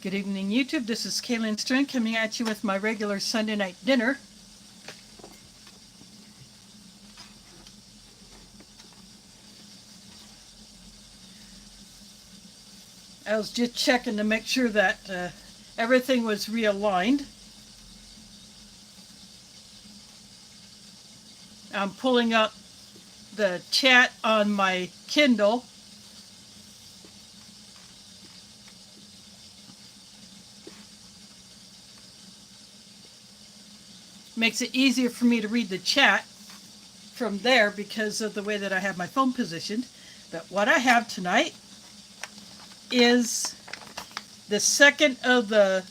Good evening, YouTube. This is Kaylin Stern coming at you with my regular Sunday night dinner. I was just checking to make sure that everything was realigned. I'm pulling up the chat on my Kindle. Makes it easier for me to read the chat from there because of the way that I have my phone positioned. But what I have tonight is the second of the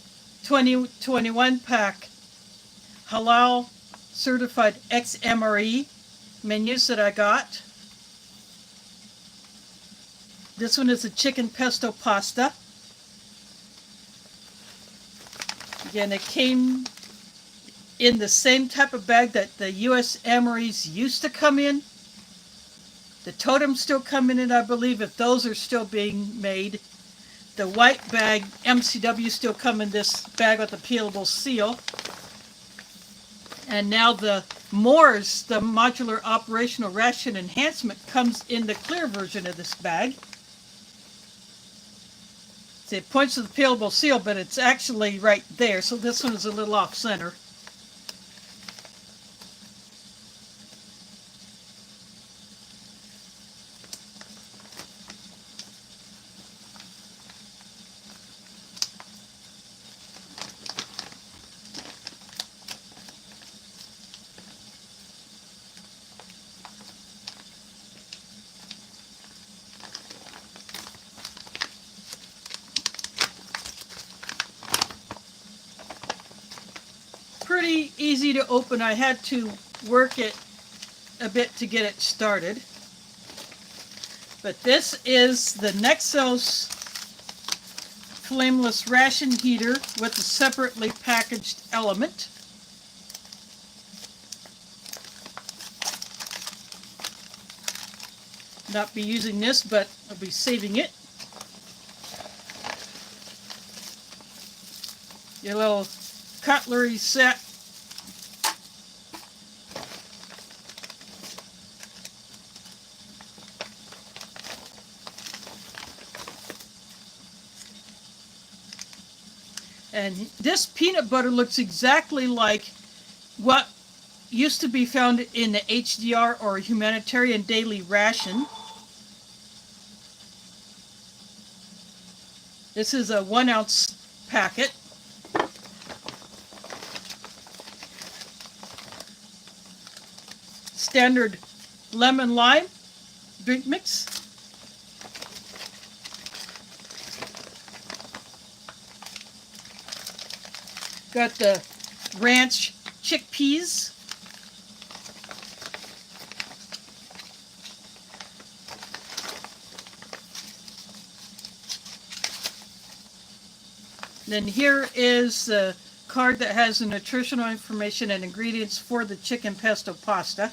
2021 pack Halal certified XMRE menus that I got. This one is a chicken pesto pasta. Again, it came in the same type of bag that the XMREs used to come in. The totems still come in it, I believe, if those are still being made. The white bag, MCW, still come in this bag with a peelable seal. And now the MORES, the Modular Operational Ration Enhancement, comes in the clear version of this bag. See, it points to the peelable seal, but it's actually right there, so this one is a little off center. Pretty easy to open. I had to work it a bit to get it started. But this is the Nexos flameless ration heater with a separately packaged element. Not be using this, but I'll be saving it. Your little cutlery set. And this peanut butter looks exactly like what used to be found in the HDR or humanitarian daily ration. This is a 1 ounce packet. Standard lemon lime drink mix. Got the ranch chickpeas. Then here is the card that has the nutritional information and ingredients for the chicken pesto pasta.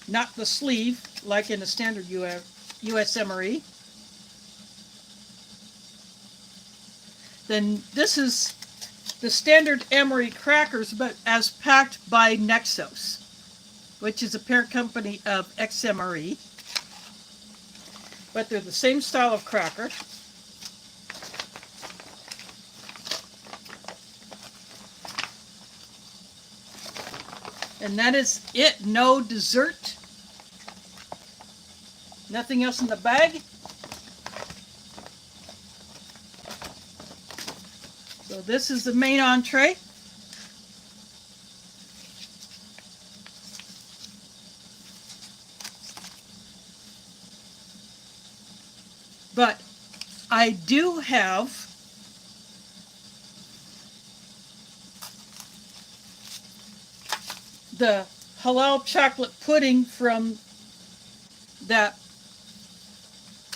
Not the sleeve, like in the standard XMRE. Then this is the standard Emery crackers, but as packed by Nexos, which is a parent company of XMRE. But they're the same style of cracker. And that is it. No dessert. Nothing else in the bag. So this is the main entree. But I do have the halal chocolate pudding from that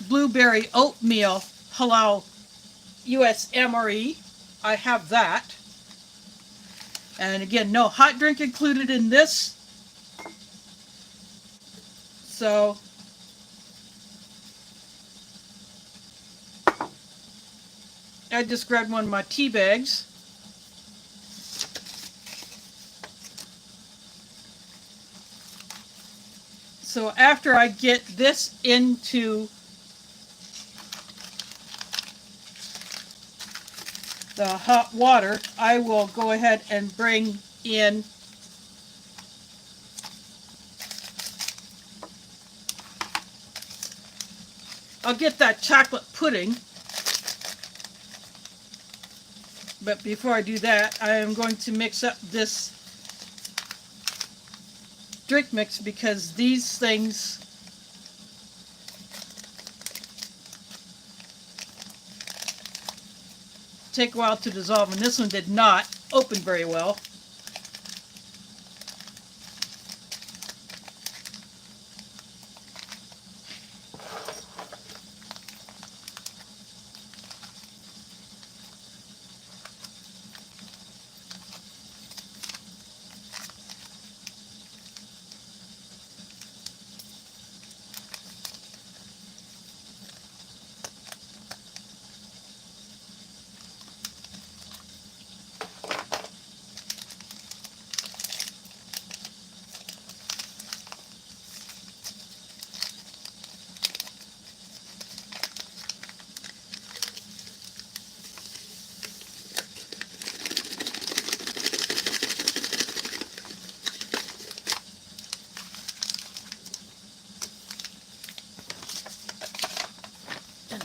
blueberry oatmeal halal XMRE. I have that. And again, no hot drink included in this. So I just grabbed one of my tea bags. So after I get this into the hot water, I will go ahead and bring in I'll get that chocolate pudding. But before I do that, I am going to mix up this drink mix because these things take a while to dissolve, and this one did not open very well.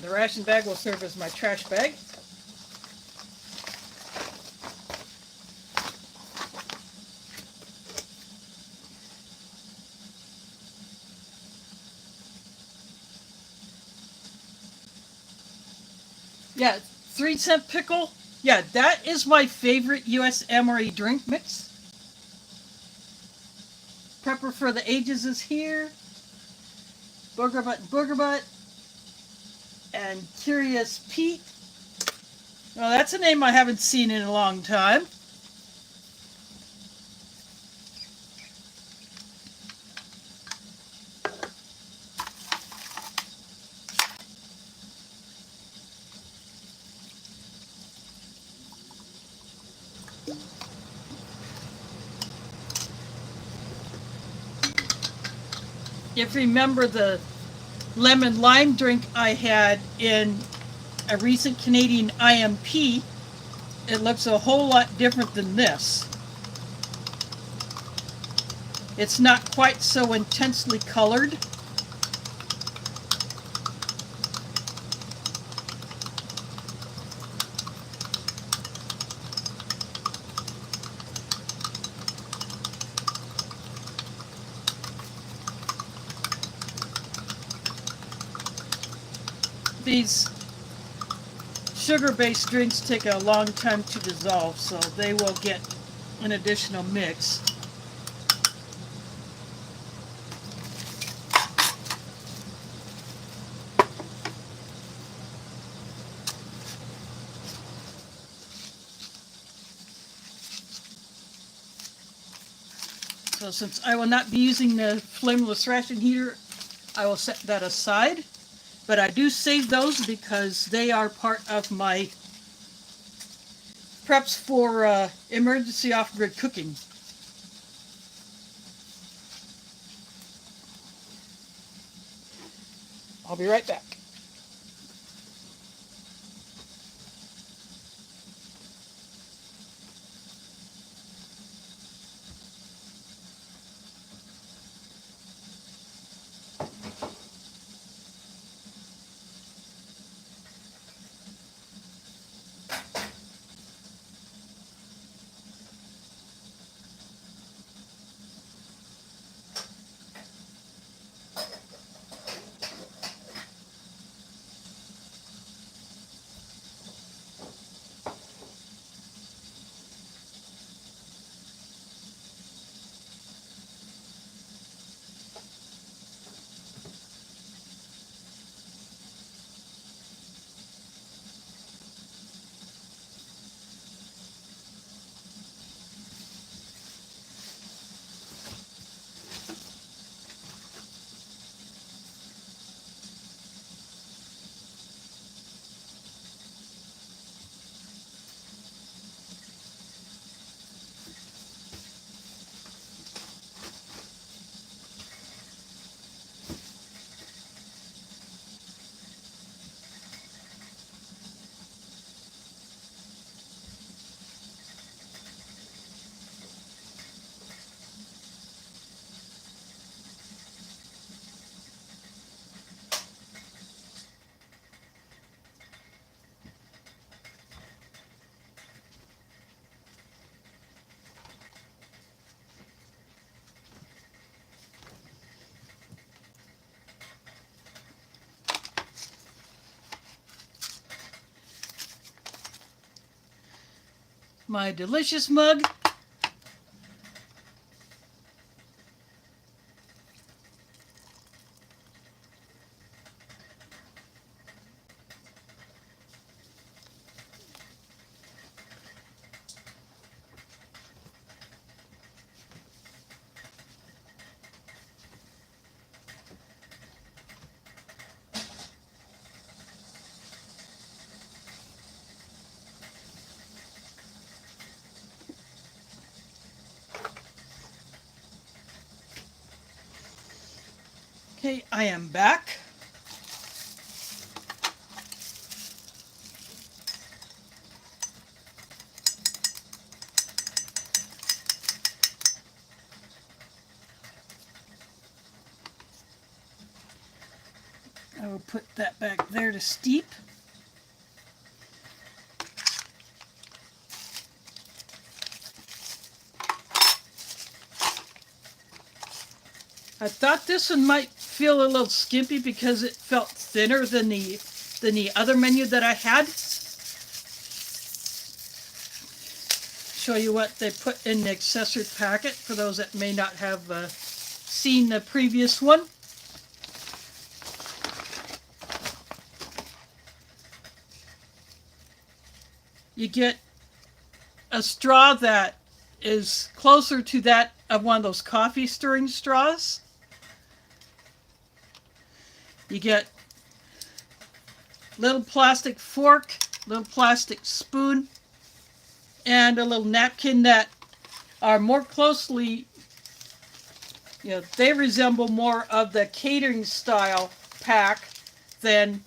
The ration bag will serve as my trash bag. Yeah, 3-cent pickle. Yeah, that is my favorite USMRE drink mix. Pepper for the Ages is here. Booger Butt and Booger Butt. And Curious Pete. Well, that's a name I haven't seen in a long time. If you remember the lemon lime drink I had in a recent Canadian IMP, it looks a whole lot different than this. It's not quite so intensely colored. These sugar-based drinks take a long time to dissolve, so they will get an additional mix. So since I will not be using the flameless ration heater, I will set that aside. But I do save those because they are part of my preps for emergency off-grid cooking. I'll be right back. my delicious mug. Okay, I am back. I will put that back there to steep. I thought this one might feel a little skimpy because it felt thinner than the other menu that I had. Show you what they put in the accessory packet for those that may not have seen the previous one. You get a straw that is closer to that of one of those coffee stirring straws. You get little plastic fork, little plastic spoon, and a little napkin that are more closely, they resemble more of the catering style pack than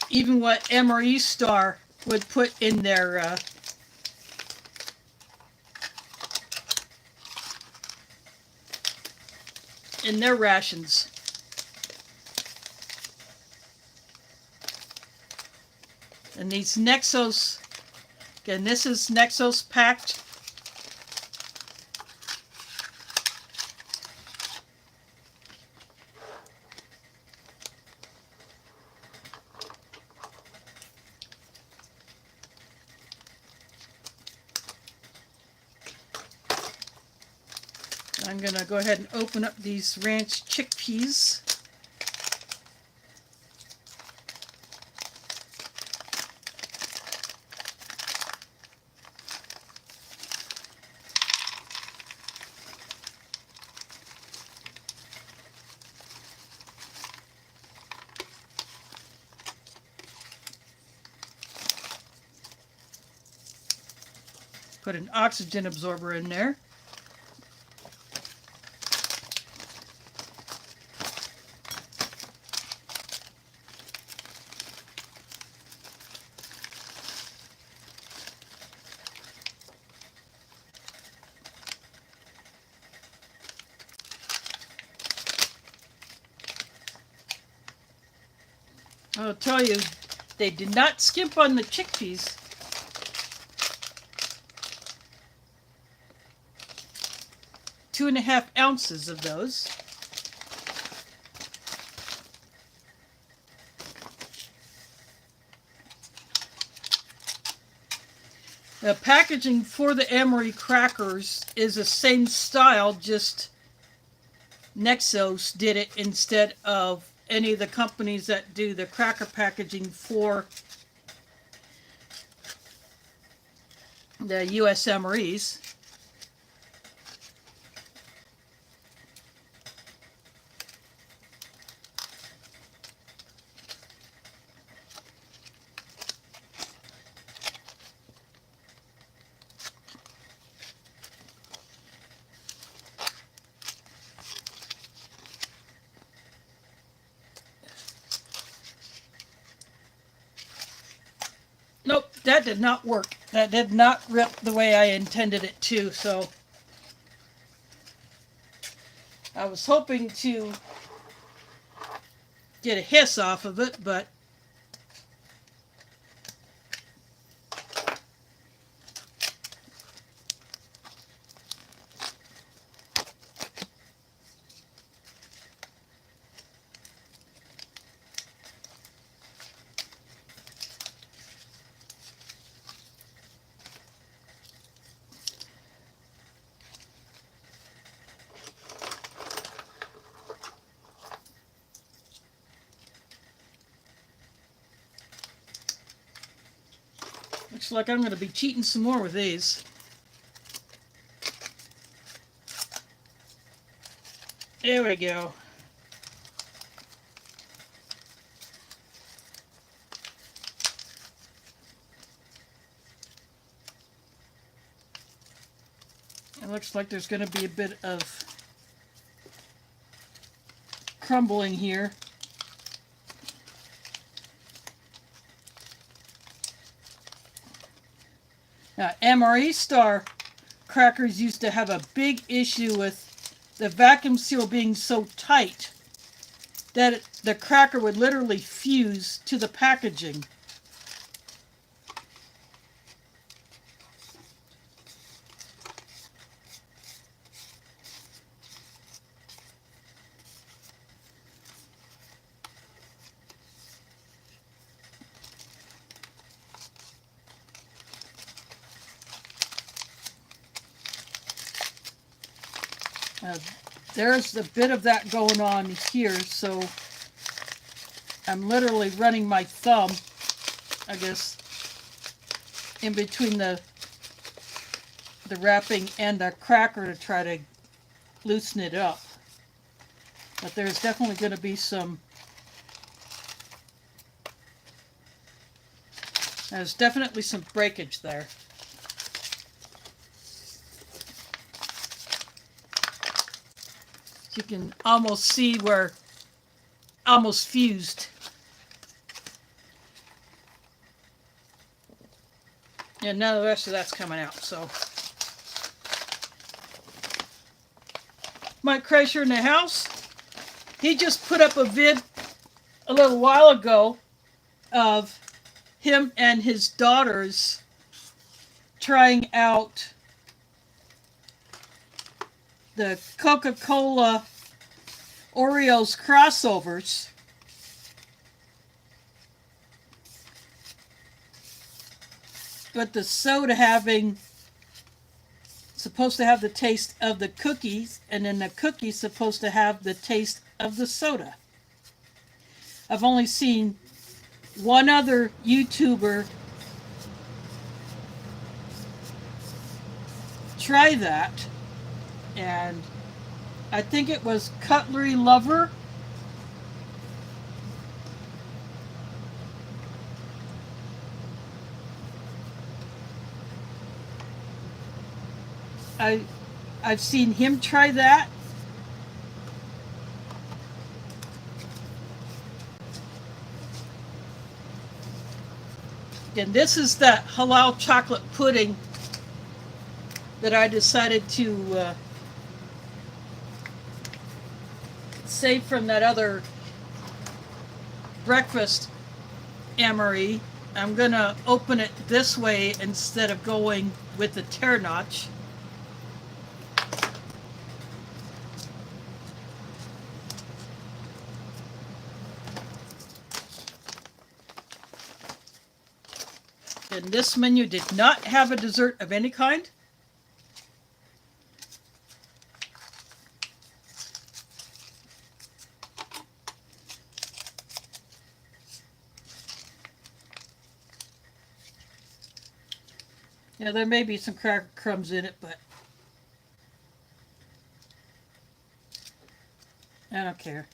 even what XMRE Star would put in their rations. And these Nexos, again, this is Nexos packed. I'm going to go ahead and open up these ranch chickpeas. Put an oxygen absorber in there. I'll tell you, they did not skimp on the chickpeas. 2.5 ounces of those. The packaging for the XMRE crackers is the same style, just Nexos did it instead of any of the companies that do the cracker packaging for the US XMREs. Nope, that did not work. That did not rip the way I intended it to, so I was hoping to get a hiss off of it, but Looks like I'm going to be cheating some more with these. There we go. It looks like there's going to be a bit of crumbling here. Now, MRE Star crackers used to have a big issue with the vacuum seal being so tight that the cracker would literally fuse to the packaging. There's a bit of that going on here, so I'm literally running my thumb, I guess, in between the wrapping and the cracker to try to loosen it up. But there's definitely going to be some, there's definitely some breakage there. You can almost see where almost fused. And now the rest of that's coming out. So Mike Kreischer in the house, he just put up a vid a little while ago of him and his daughters trying out the Coca-Cola Oreos crossovers. But the soda supposed to have the taste of the cookies, and then the cookies supposed to have the taste of the soda. I've only seen one other YouTuber try that, and I think it was Cutlery Lover. I've seen him try that. And this is that halal chocolate pudding that I decided to save from that other breakfast XMRE. I'm going to open it this way instead of going with the tear notch. And this menu did not have a dessert of any kind. Yeah, there may be some cracker crumbs in it, but I don't care.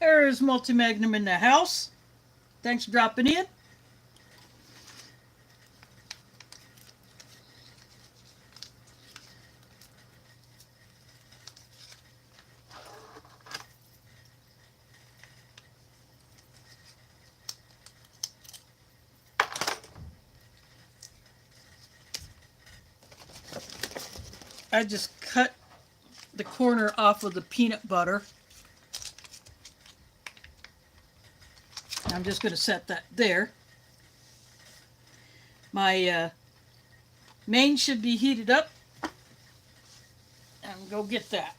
There's Multi-Magnum in the house. Thanks for dropping in. I just cut the corner off of the peanut butter. I'm just going to set that there. My main should be heated up. And go get that.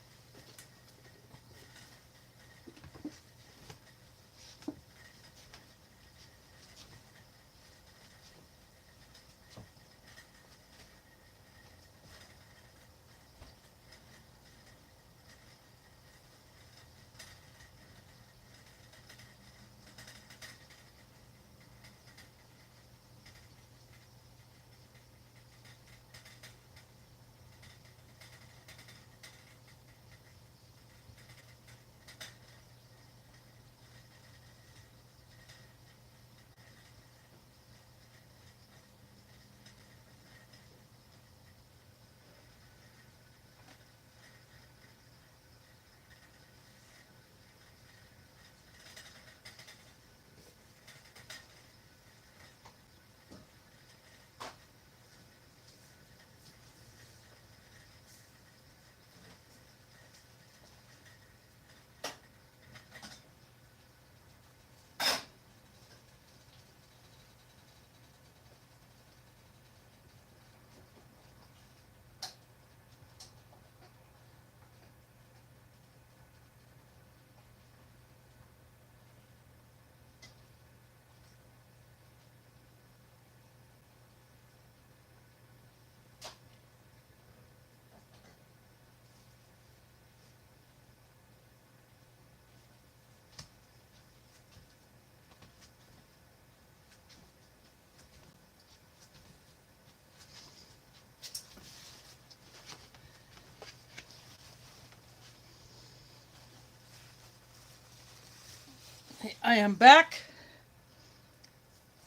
I am back.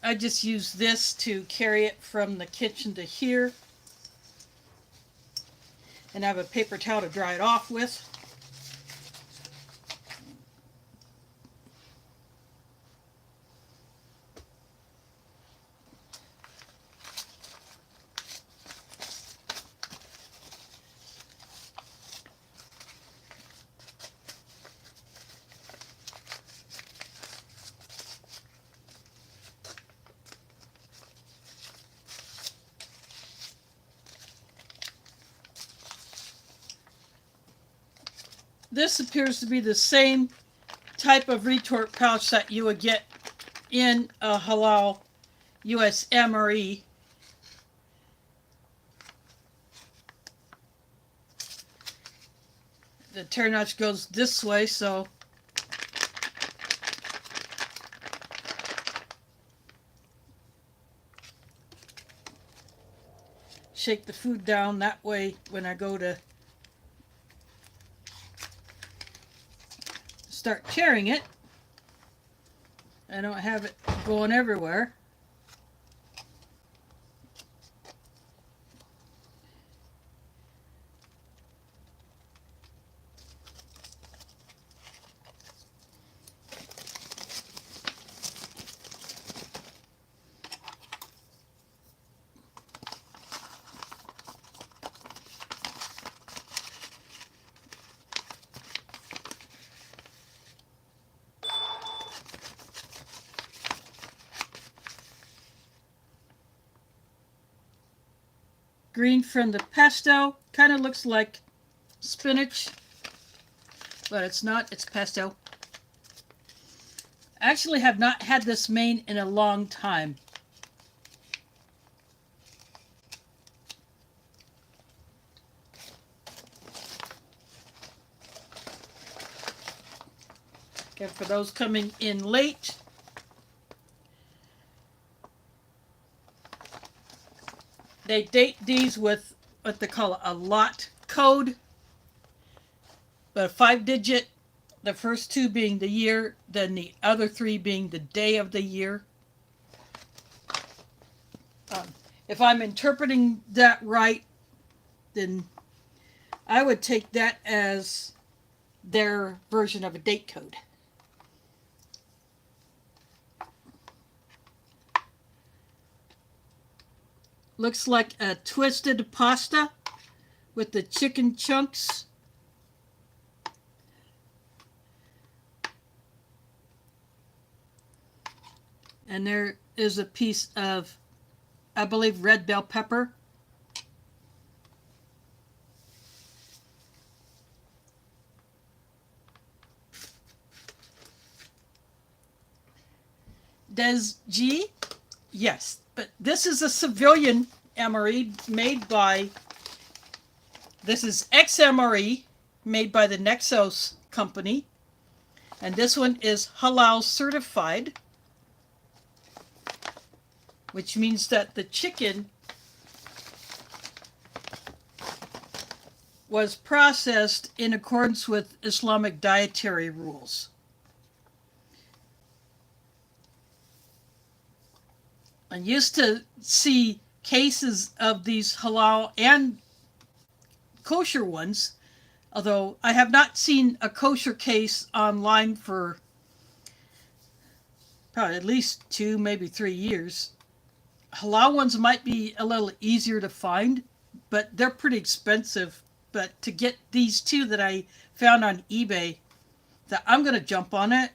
I just use this to carry it from the kitchen to here. And I have a paper towel to dry it off with. This appears to be the same type of retort pouch that you would get in a Halal XMRE. The tear notch goes this way, so shake the food down that way when I go to start carrying it. I don't have it going everywhere. Green from the pesto. Kind of looks like spinach, but it's not. It's pesto. Actually have not had this main in a long time. Okay, for those coming in late, they date these with what they call a lot code, but a 5-digit, the first 2 being the year, then the other 3 being the day of the year. If I'm interpreting that right, then I would take that as their version of a date code. Looks like a twisted pasta with the chicken chunks. And there is a piece of I believe red bell pepper. Does G? Yes, but this is a civilian MRE made by, this is XMRE made by the Nexos company, and this one is Halal certified, which means that the chicken was processed in accordance with Islamic dietary rules. I used to see cases of these halal and kosher ones, although I have not seen a kosher case online for probably at least 2, maybe 3 years. Halal ones might be a little easier to find, but they're pretty expensive. But to get these two that I found on eBay, that I'm going to jump on it.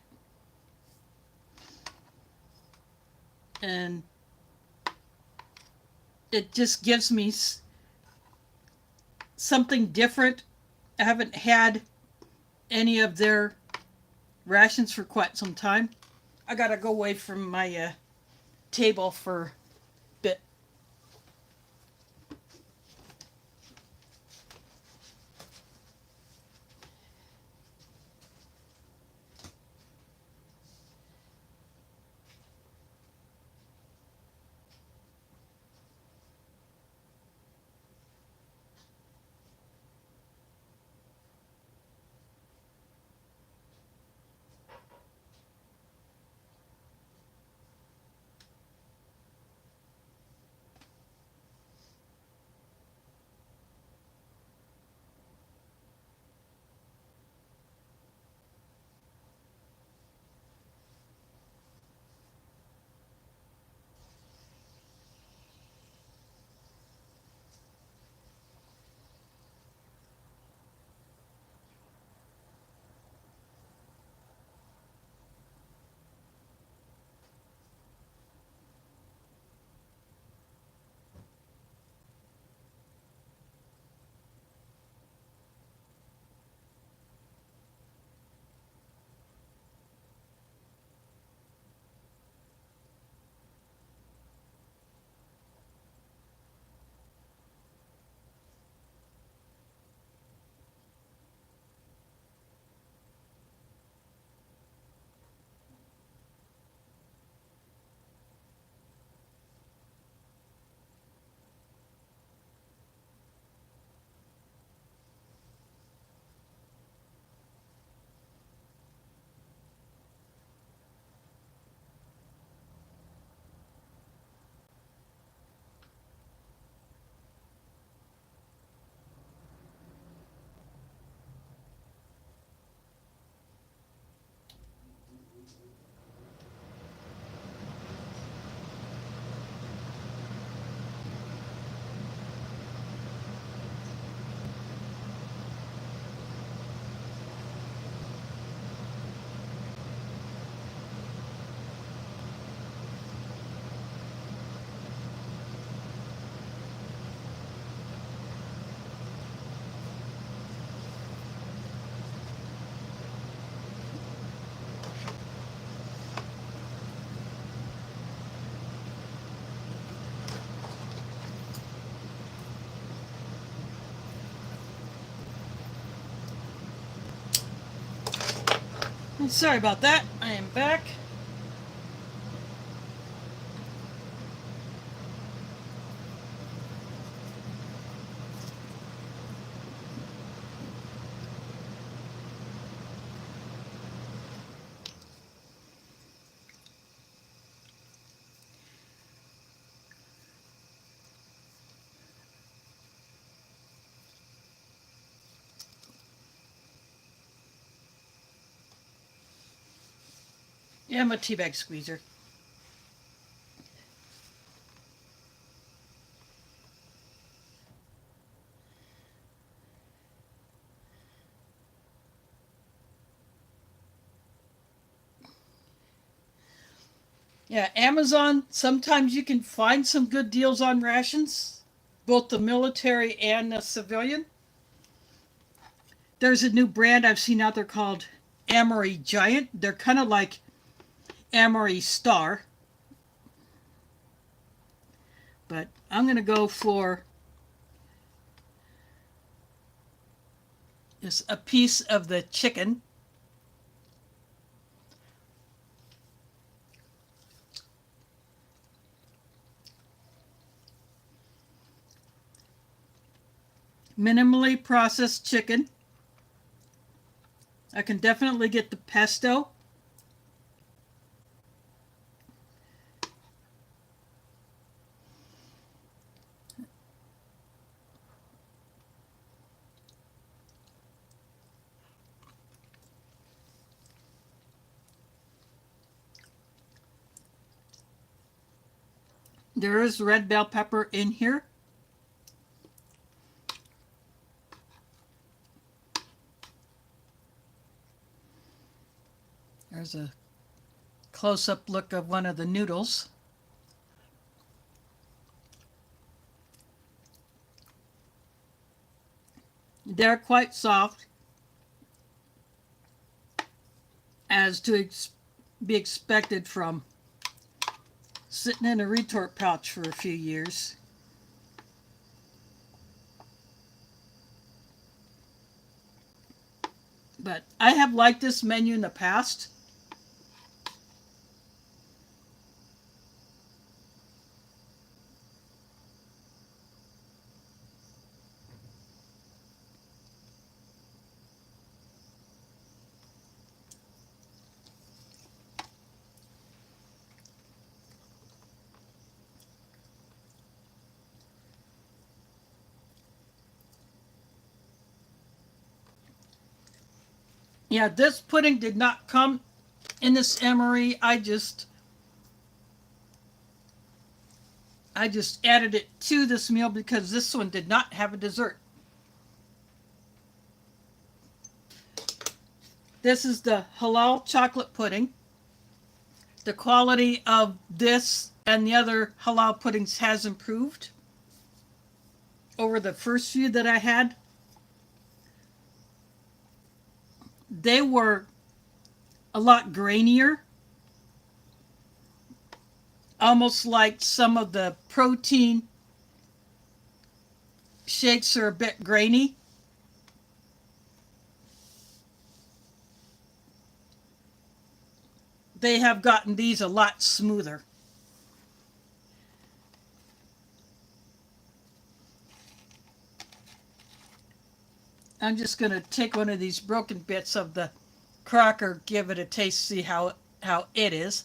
And it just gives me something different. I haven't had any of their rations for quite some time. I gotta go away from my table for a bit. Sorry about that. I am back. Yeah, I'm a teabag squeezer. Yeah, Amazon, sometimes you can find some good deals on rations, both the military and the civilian. There's a new brand I've seen out there called XMRE Giant. They're kind of like XMRE Star, but I'm going to go for just a piece of the chicken. Minimally processed chicken. I can definitely get the pesto. There is red bell pepper in here. There's a close-up look of one of the noodles. They're quite soft, as to be expected from sitting in a retort pouch for a few years. But I have liked this menu in the past. Yeah, this pudding did not come in this emery. I just added it to this meal because this one did not have a dessert. This is the Halal chocolate pudding. The quality of this and the other halal puddings has improved over the first few that I had. They were a lot grainier, almost like some of the protein shakes are a bit grainy. They have gotten these a lot smoother. I'm just going to take one of these broken bits of the cracker, give it a taste, see how it is.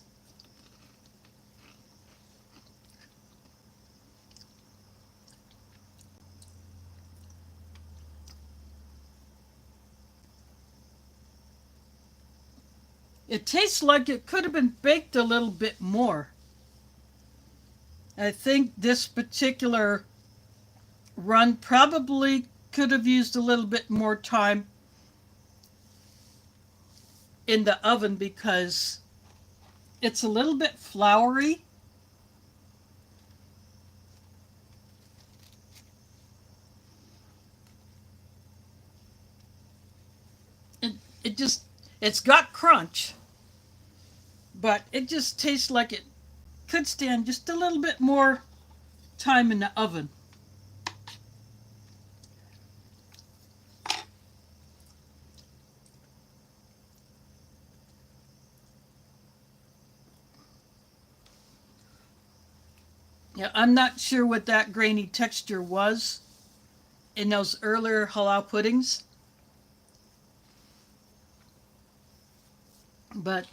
It tastes like it could have been baked a little bit more. I think this particular run probably could have used a little bit more time in the oven because it's a little bit floury. It, it just, it's got crunch, but it just tastes like it could stand just a little bit more time in the oven. Yeah, I'm not sure what that grainy texture was in those earlier halal puddings, but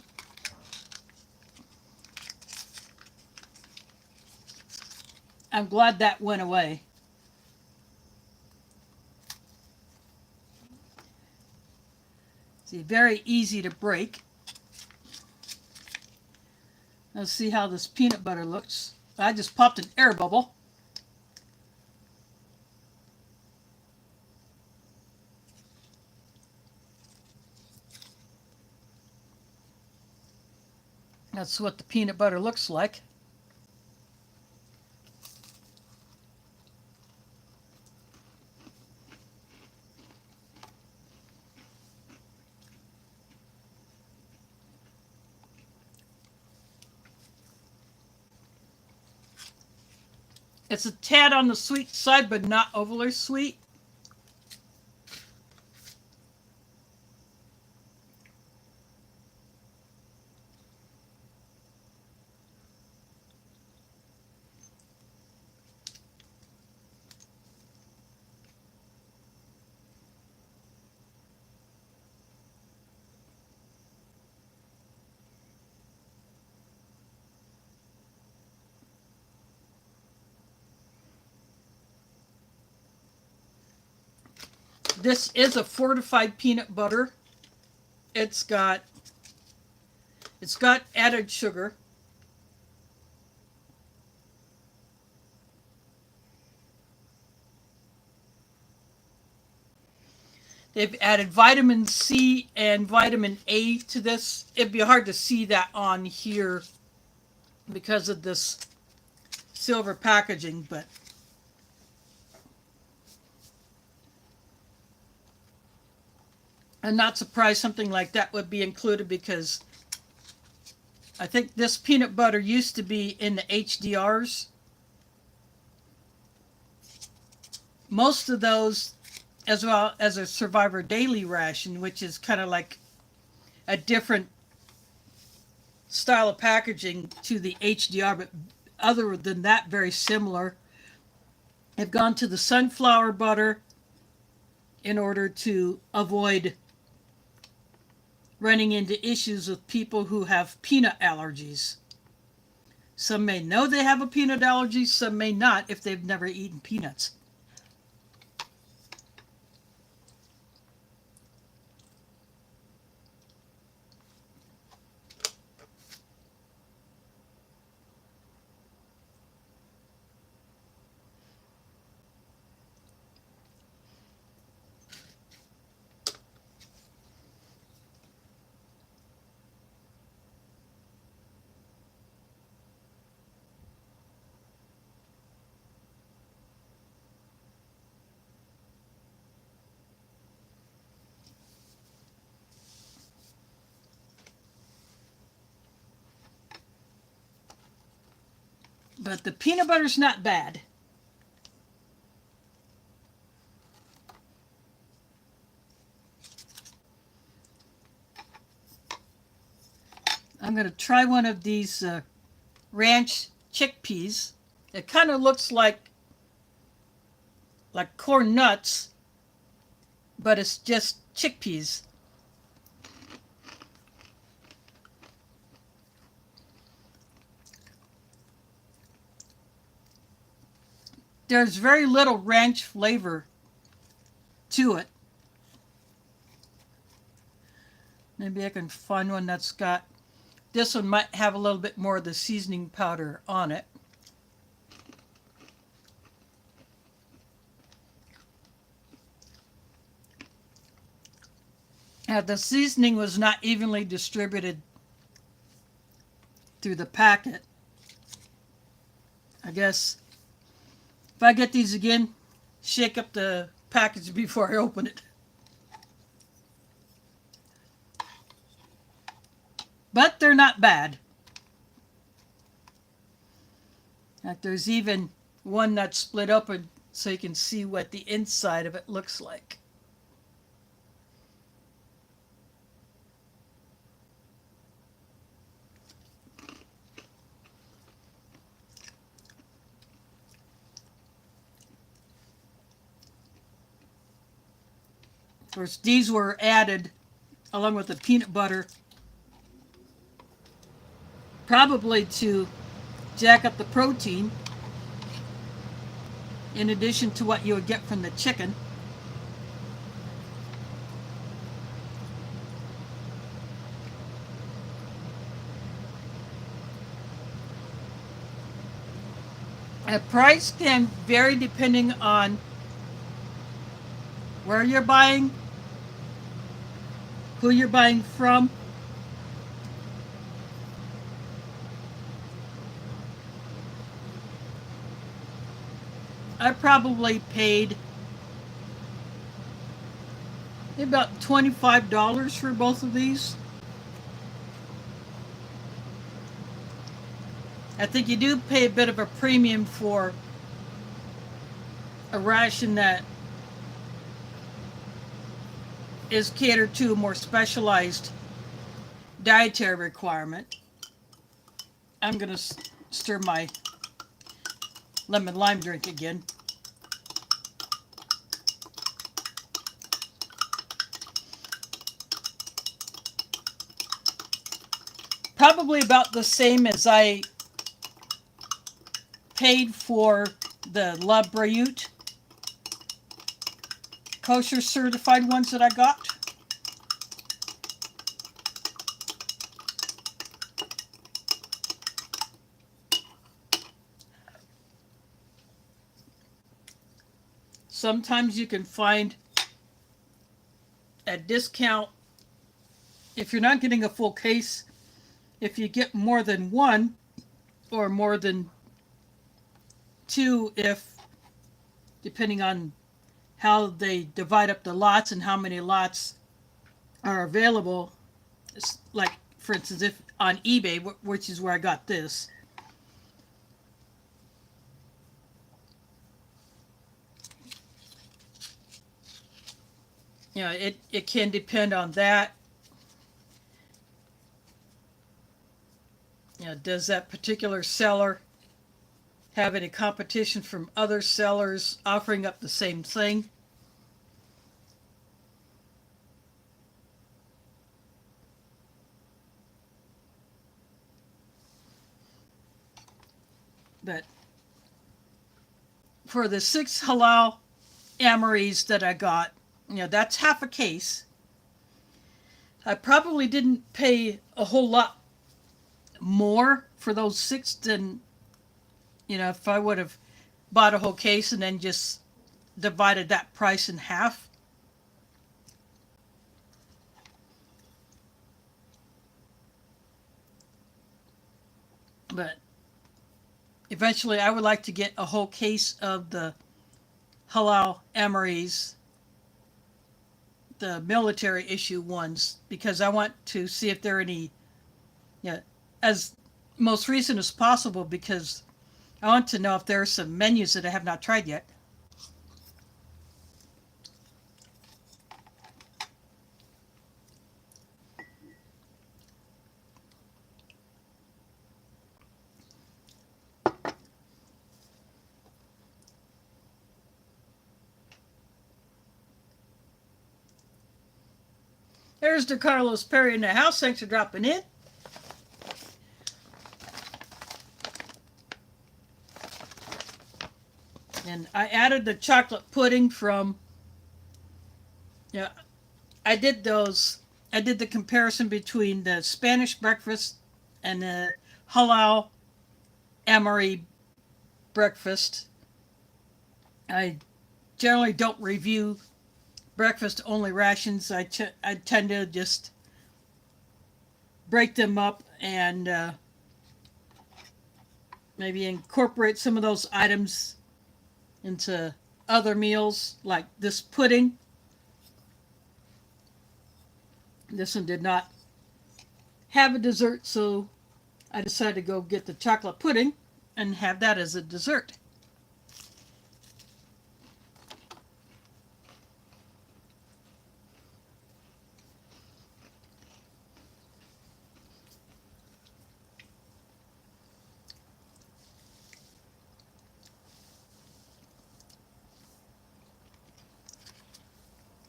I'm glad that went away. See, very easy to break. Let's see how this peanut butter looks. I just popped an air bubble. That's what the peanut butter looks like. It's a tad on the sweet side, but not overly sweet. This is a fortified peanut butter. It's got added sugar. They've added vitamin C and vitamin A to this. It'd be hard to see that on here because of this silver packaging, but I'm not surprised something like that would be included, because I think this peanut butter used to be in the HDRs. Most of those, as well as a Survivor Daily Ration, which is kind of like a different style of packaging to the HDR, but other than that, very similar, have gone to the sunflower butter in order to avoid running into issues with people who have peanut allergies. Some may know they have a peanut allergy, some may not if they've never eaten peanuts. But the peanut butter's not bad. I'm going to try one of these ranch chickpeas. It kind of looks like corn nuts, but it's just chickpeas. There's very little ranch flavor to it. Maybe I can find one that's got, this one might have a little bit more of the seasoning powder on it. The seasoning was not evenly distributed through the packet. I guess if I get these again, shake up the package before I open it. But they're not bad. There's even one that's split open so you can see what the inside of it looks like. Of course, these were added along with the peanut butter, probably to jack up the protein, in addition to what you would get from the chicken. The price can vary depending on where you're buying, who you're buying from. I probably paid about $25 for both of these. I think you do pay a bit of a premium for a ration that is catered to a more specialized dietary requirement. I'm going to stir my lemon lime drink again. Probably about the same as I paid for the La Brioute kosher certified ones that I got. Sometimes you can find a discount if you're not getting a full case. If you get more than one or more than two, if depending on how they divide up the lots and how many lots are available. It's like, for instance, if on eBay, which is where I got this, you know, it can depend on that. You know, does that particular seller have any competition from other sellers offering up the same thing? But for the 6 halal XMREs that I got, you know, that's half a case. I probably didn't pay a whole lot more for those 6 than, you know, if I would have bought a whole case and then just divided that price in half. But eventually I would like to get a whole case of the halal XMREs, the military issue ones, because I want to see if there are any, yeah, as most recent as possible, because I want to know if there are some menus that I have not tried yet. There's DeCarlos Perry in the house. Thanks for dropping in. And I added the chocolate pudding from, yeah, I did those. I did the comparison between the Spanish breakfast and the halal XMRE breakfast. I generally don't review breakfast only rations. I tend to just break them up and maybe incorporate some of those items into other meals, like this pudding. This one did not have a dessert, so I decided to go get the chocolate pudding and have that as a dessert.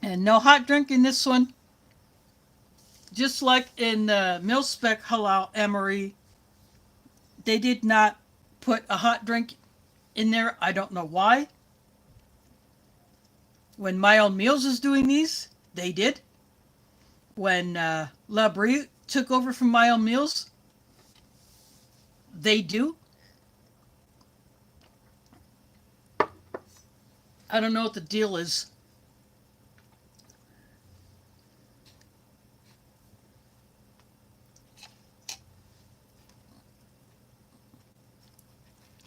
And no hot drink in this one. Just like in the mil-spec halal XMRE, they did not put a hot drink in there. I don't know why. When My Own Meals is doing these, they did. When La Brie took over from My Own Meals, they do. I don't know what the deal is.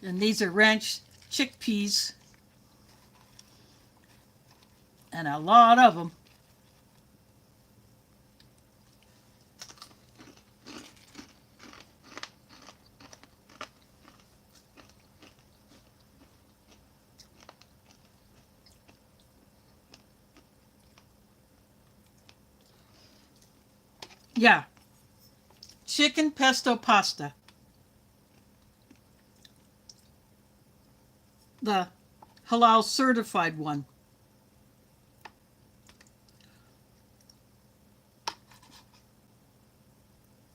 And these are ranch chickpeas and a lot of them. Yeah, chicken pesto pasta. The Halal certified one.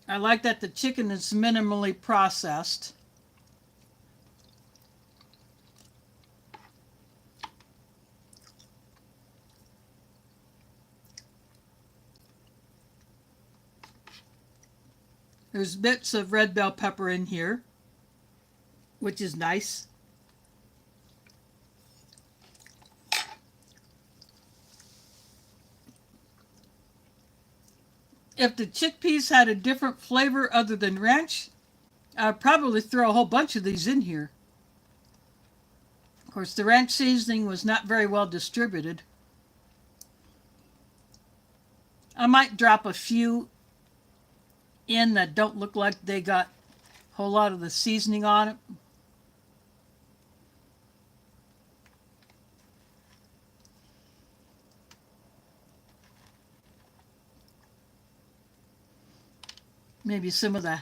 I like that the chicken is minimally processed. There's bits of red bell pepper in here, which is nice. If the chickpeas had a different flavor other than ranch, I'd probably throw a whole bunch of these in here. Of course, the ranch seasoning was not very well distributed. I might drop a few in that don't look like they got a whole lot of the seasoning on it. Maybe some of the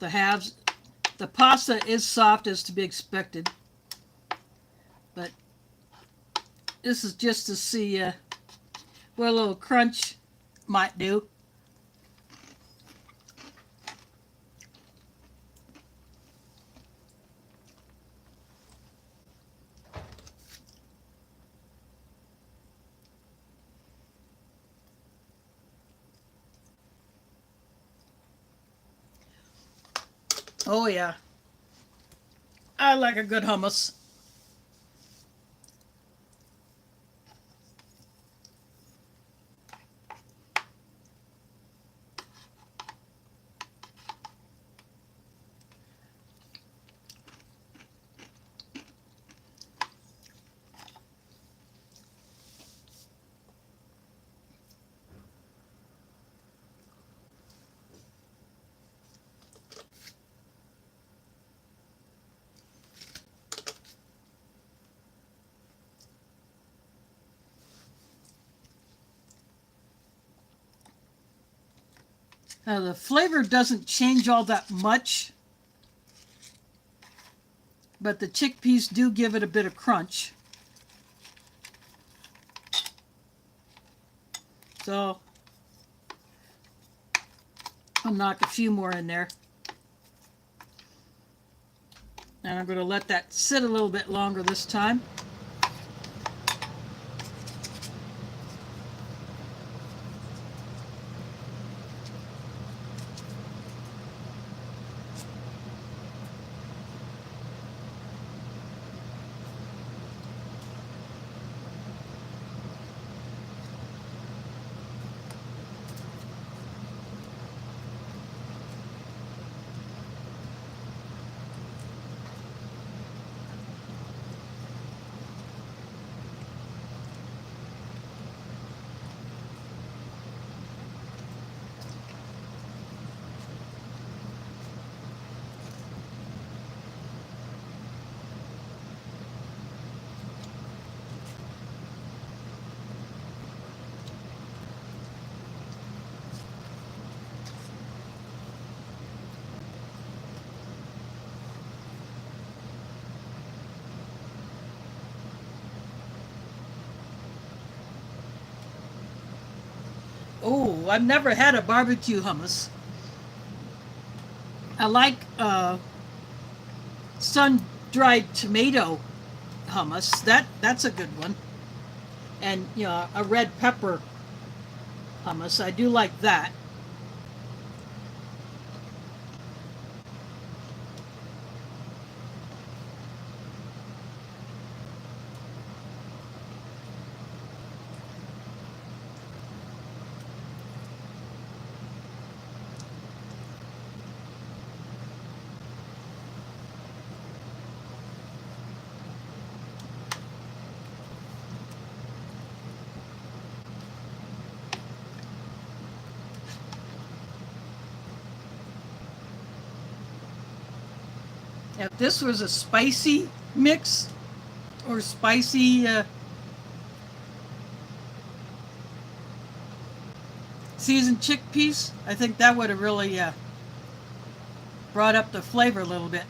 halves. The pasta is soft as to be expected, but this is just to see what a little crunch might do. Oh yeah, I like a good hummus. The flavor doesn't change all that much, but the chickpeas do give it a bit of crunch. So I'll knock a few more in there. And I'm going to let that sit a little bit longer this time. Oh, I've never had a barbecue hummus. I like sun-dried tomato hummus. That's a good one. And a red pepper hummus. I do like that. If this was a spicy mix or spicy seasoned chickpeas, I think that would have really brought up the flavor a little bit.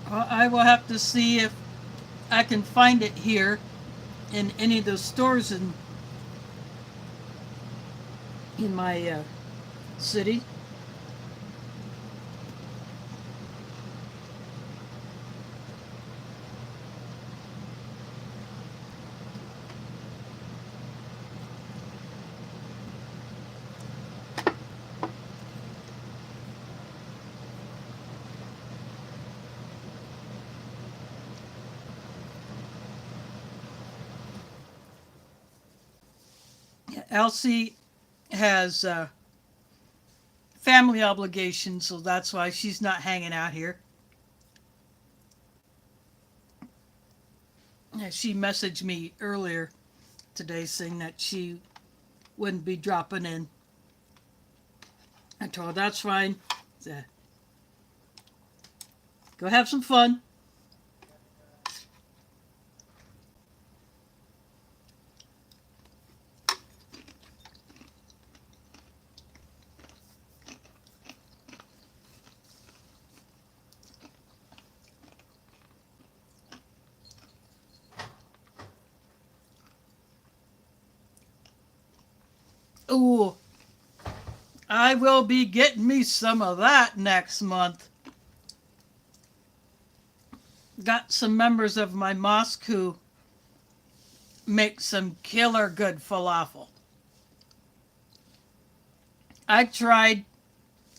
I will have to see if I can find it here in any of those stores in my city. Elsie has family obligations, so that's why she's not hanging out here. She messaged me earlier today saying that she wouldn't be dropping in. I told her that's fine. Go have some fun. Ooh, I will be getting me some of that next month. Got some members of my mosque who make some killer good falafel. I tried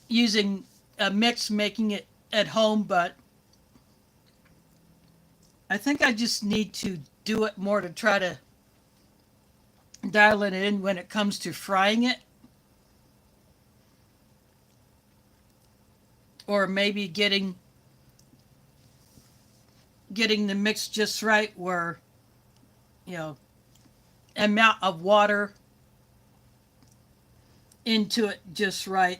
using a mix, making it at home, but I think I just need to do it more to try to dial it in when it comes to frying it. Or maybe getting the mix just right where, amount of water into it just right.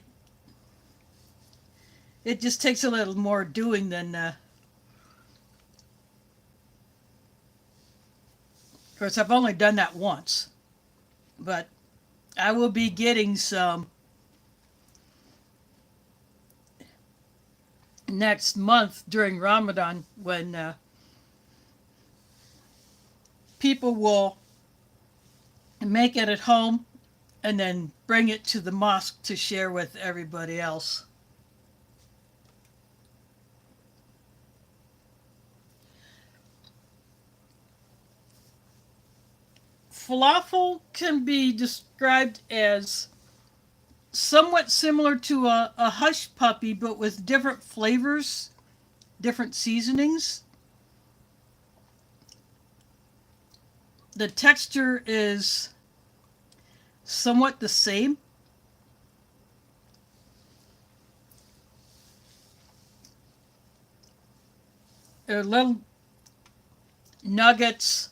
It just takes a little more doing than of course I've only done that once, but I will be getting some next month during Ramadan when people will make it at home and then bring it to the mosque to share with everybody else. Falafel can be described as somewhat similar to a hush puppy, but with different flavors, different seasonings. The texture is somewhat the same. They're little nuggets,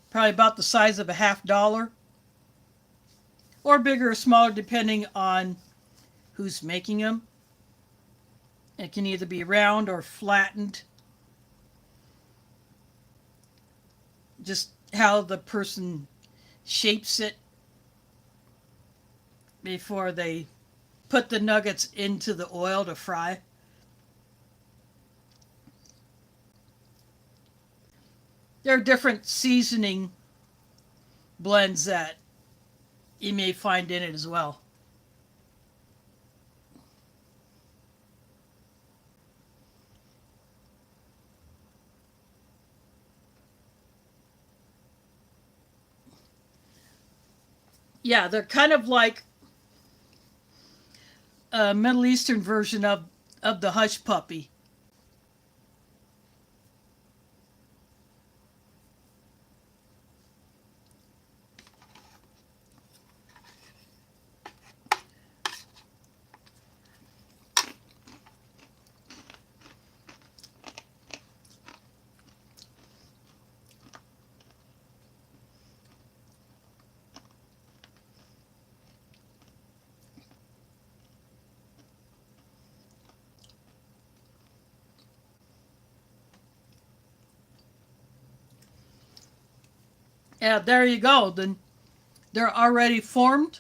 probably about the size of a $50, or bigger or smaller depending on who's making them. It can either be round or flattened, just how the person shapes it before they put the nuggets into the oil to fry. There are different seasoning blends that you may find in it as well. Yeah, they're kind of like a Middle Eastern version of the hush puppy. Yeah, there you go. Then they're already formed.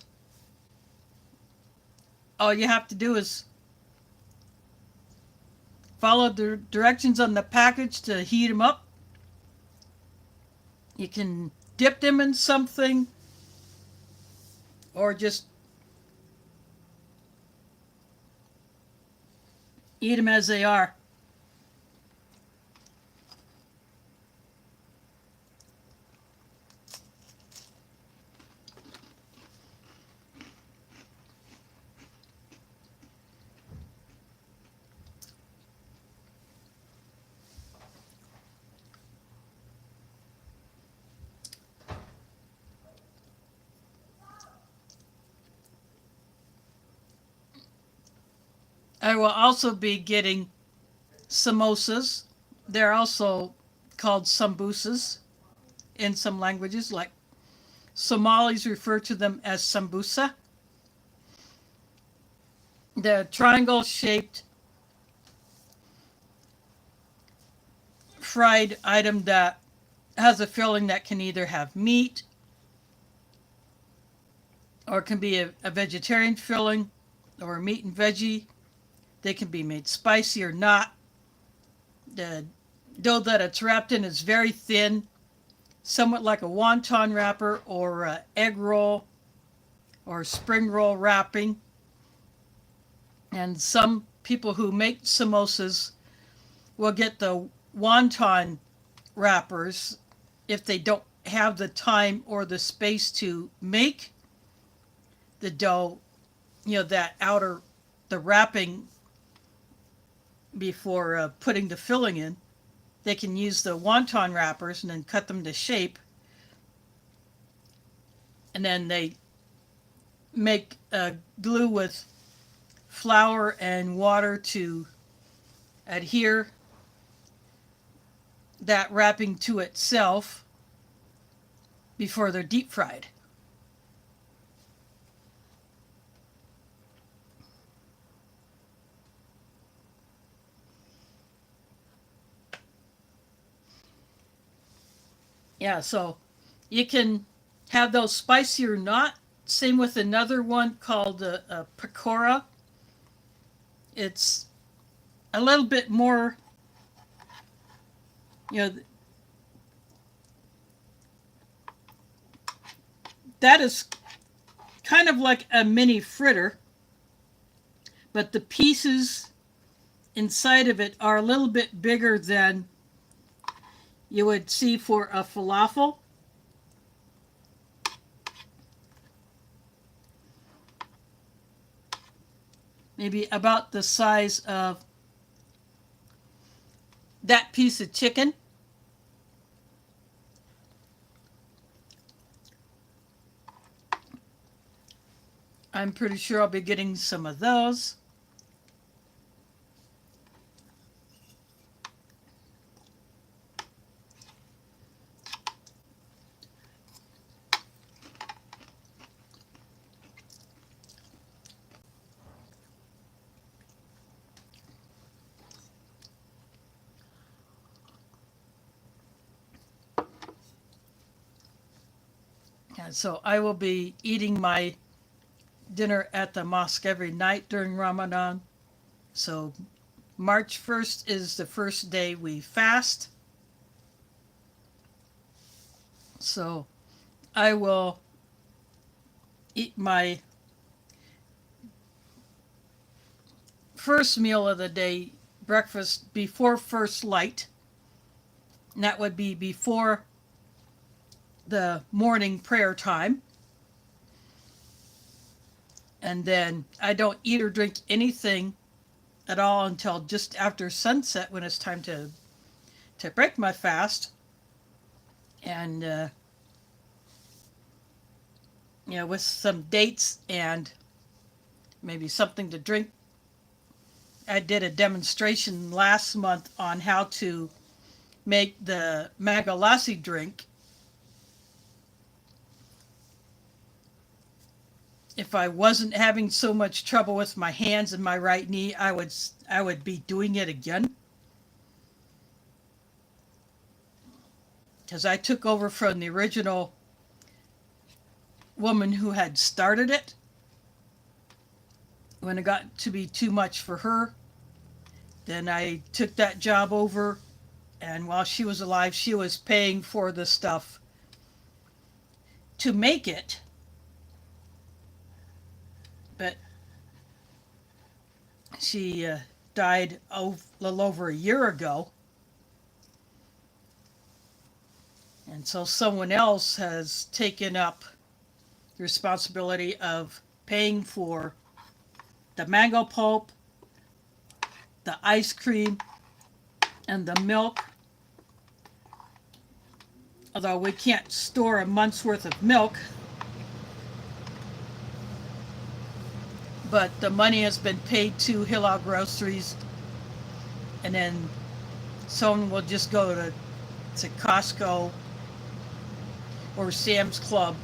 All you have to do is follow the directions on the package to heat them up. You can dip them in something or just eat them as they are. I will also be getting samosas. They're also called sambusas in some languages, like Somalis refer to them as sambusa. The triangle shaped fried item that has a filling that can either have meat or can be a vegetarian filling or a meat and veggie. They can be made spicy or not. The dough that it's wrapped in is very thin, somewhat like a wonton wrapper or a egg roll or spring roll wrapping. And some people who make samosas will get the wonton wrappers if they don't have the time or the space to make the dough, that outer, the wrapping before putting the filling in. They can use the wonton wrappers and then cut them to shape. And then they make glue with flour and water to adhere that wrapping to itself before they're deep fried. Yeah, so you can have those spicy or not. Same with another one called a pakora. It's a little bit more, you know, that is kind of like a mini fritter, but the pieces inside of it are a little bit bigger than you would see for a falafel. Maybe about the size of that piece of chicken. I'm pretty sure I'll be getting some of those. And so I will be eating my dinner at the mosque every night during Ramadan. So March 1st is the first day we fast. So I will eat my first meal of the day, breakfast, before first light. And that would be before the morning prayer time. And then I don't eat or drink anything at all until just after sunset when it's time to break my fast. And, with some dates and maybe something to drink. I did a demonstration last month on how to make the Magalassi drink. If I wasn't having so much trouble with my hands and my right knee, I would be doing it again. Because I took over from the original woman who had started it. When it got to be too much for her, then I took that job over, and while she was alive, she was paying for the stuff to make it. But she died a little over a year ago. And so someone else has taken up the responsibility of paying for the mango pulp, the ice cream, and the milk. Although we can't store a month's worth of milk, but the money has been paid to Halal Groceries, and then someone will just go to Costco or Sam's Club,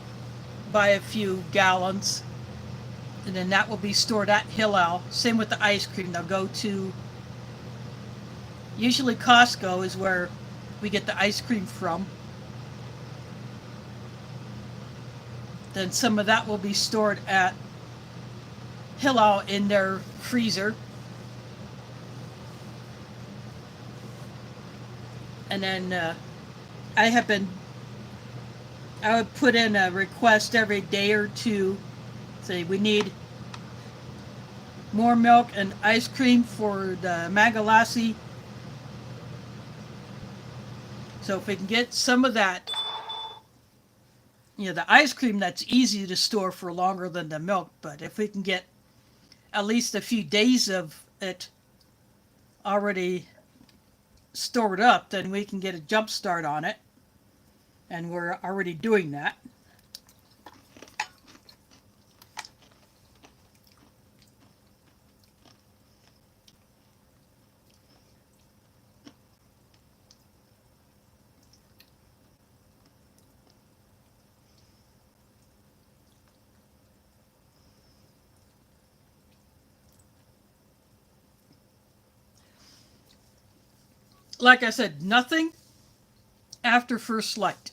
buy a few gallons, and then that will be stored at Halal. Same with the ice cream. They'll go to, usually Costco is where we get the ice cream from. Then some of that will be stored at Halal in their freezer. And then I would put in a request every day or two, say we need more milk and ice cream for the Magalassi. So if we can get some of that, the ice cream, that's easy to store for longer than the milk, but if we can get at least a few days of it already stored up, then we can get a jump start on it. And we're already doing that. Like I said, nothing after first light.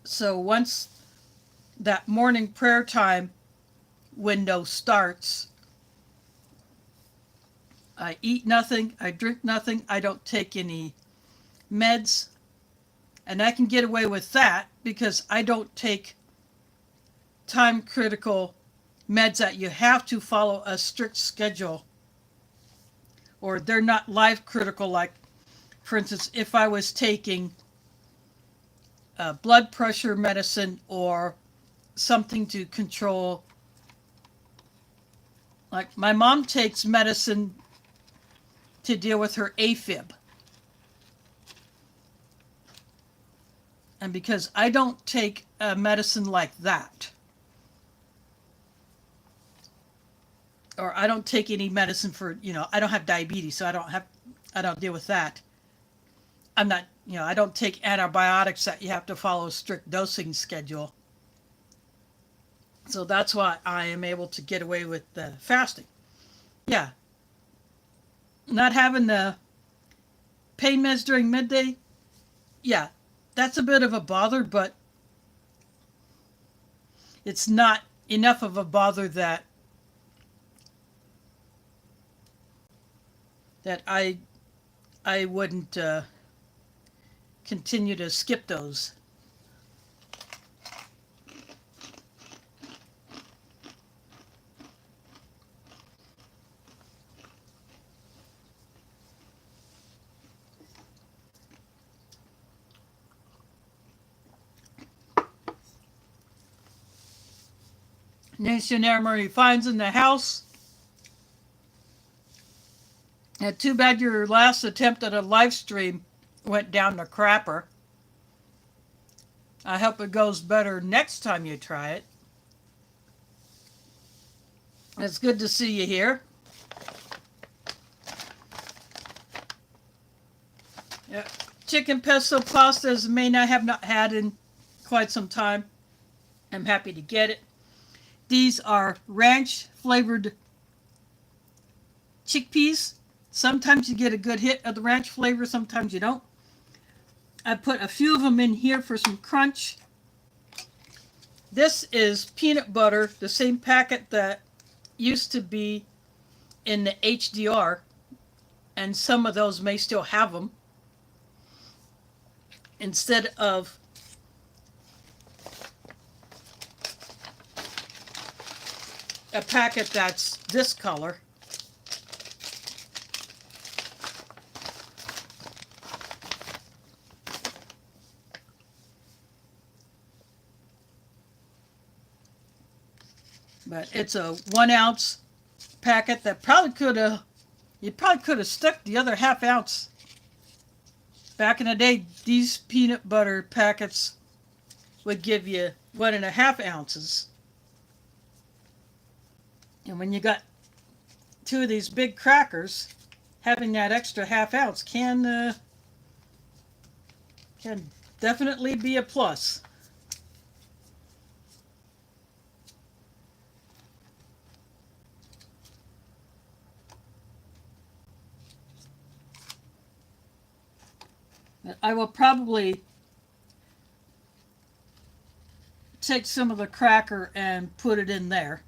So once that morning prayer time window starts, I eat nothing, I drink nothing, I don't take any meds, and I can get away with that because I don't take time critical meds that you have to follow a strict schedule, or they're not life critical. Like, for instance, if I was taking blood pressure medicine or something to control, like my mom takes medicine to deal with her AFib. And because I don't take medicine like that, or I don't take any medicine for, I don't have diabetes, so I don't deal with that. I'm not, I don't take antibiotics that you have to follow a strict dosing schedule. So that's why I am able to get away with the fasting. Yeah. Not having the pain meds during midday, yeah, that's a bit of a bother, but it's not enough of a bother that I wouldn't continue to skip those. Ration XMRE finds in the house. And too bad your last attempt at a live stream went down the crapper. I hope it goes better next time you try it. It's good to see you here. Yeah. Chicken pesto pastas I have not had in quite some time. I'm happy to get it. These are ranch flavored chickpeas. Sometimes you get a good hit of the ranch flavor, sometimes you don't. I put a few of them in here for some crunch. This is peanut butter, the same packet that used to be in the HDR, and some of those may still have them. Instead of a packet that's this color. But it's a 1 ounce packet that you probably could have stuck the other half ounce. Back in the day, these peanut butter packets would give you 1.5 ounces. And when you got 2 of these big crackers, having that extra half ounce can definitely be a plus. I will probably take some of the cracker and put it in there.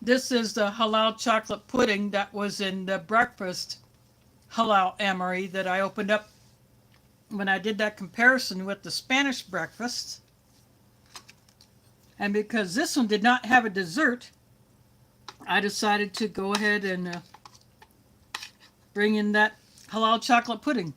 This is the halal chocolate pudding that was in the breakfast Halal XMRE that I opened up when I did that comparison with the Spanish breakfast. And because this one did not have a dessert, I decided to go ahead and bring in that halal chocolate pudding.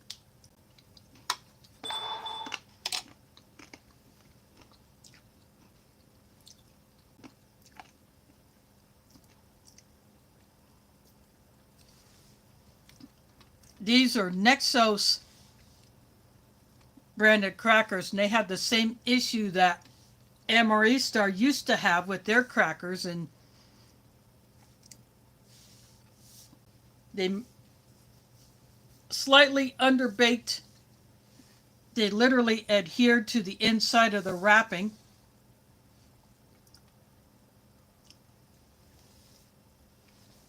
These are Nexos branded crackers, and they have the same issue that XMRE Star used to have with their crackers, and they slightly underbaked. They literally adhered to the inside of the wrapping.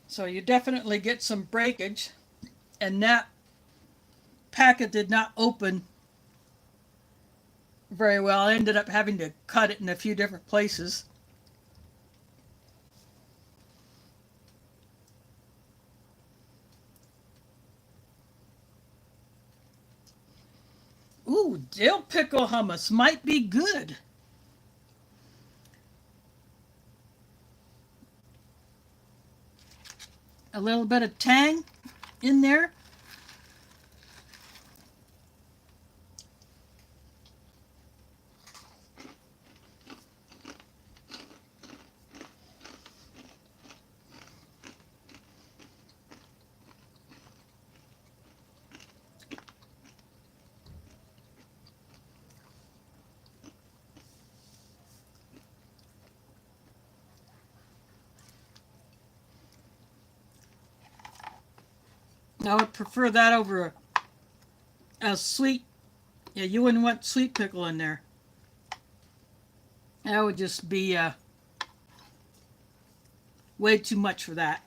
So you definitely get some breakage. And that packet did not open very well. I ended up having to cut it in a few different places. Ooh, dill pickle hummus might be good. A little bit of tang in there. I would prefer that over a sweet. Yeah, you wouldn't want sweet pickle in there. That would just be way too much for that.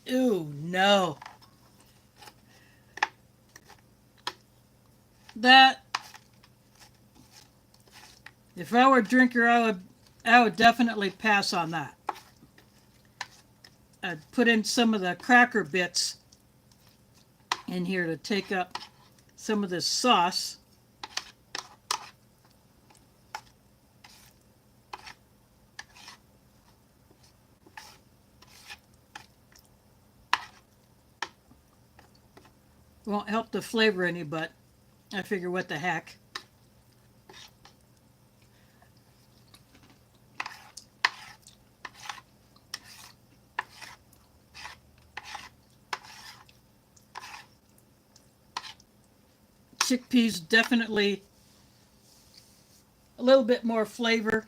Ooh, no. That, if I were a drinker, I would definitely pass on that. I'd put in some of the cracker bits in here to take up some of this sauce. Won't help the flavor any, but I figure what the heck. Chickpeas definitely a little bit more flavor.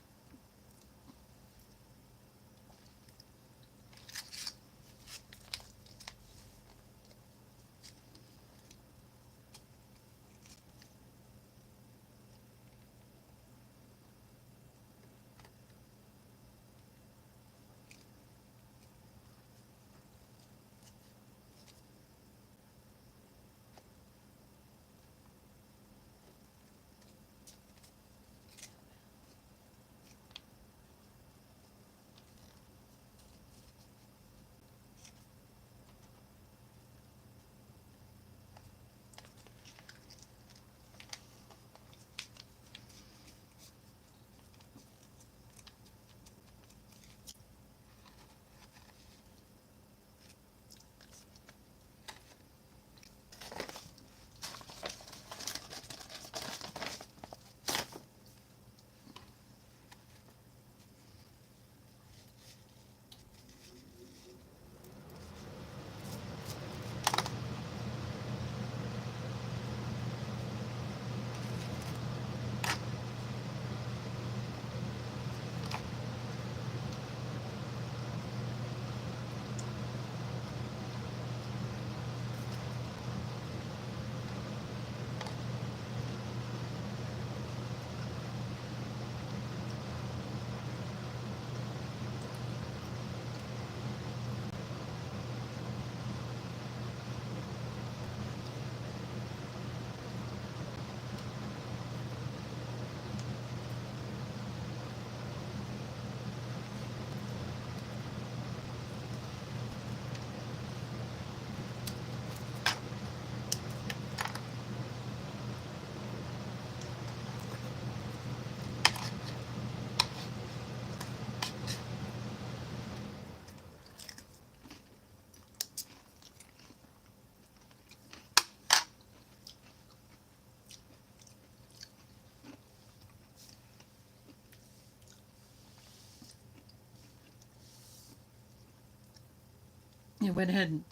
I went ahead and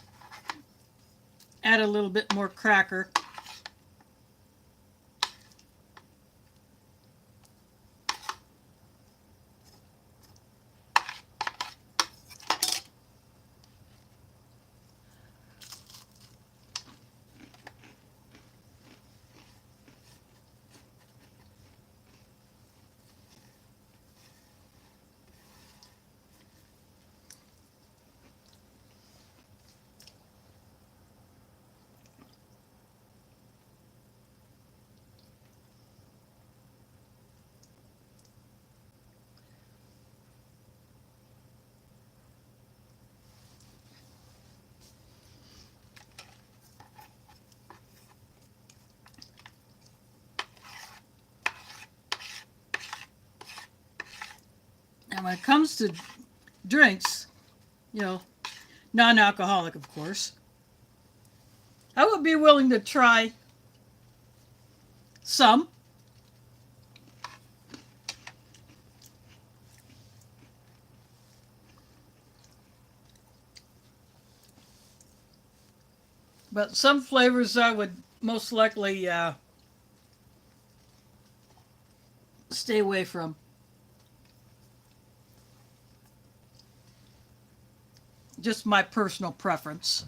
add a little bit more cracker. And when it comes to drinks, you know, non-alcoholic, of course, I would be willing to try some. But some flavors I would most likely stay away from. Just my personal preference,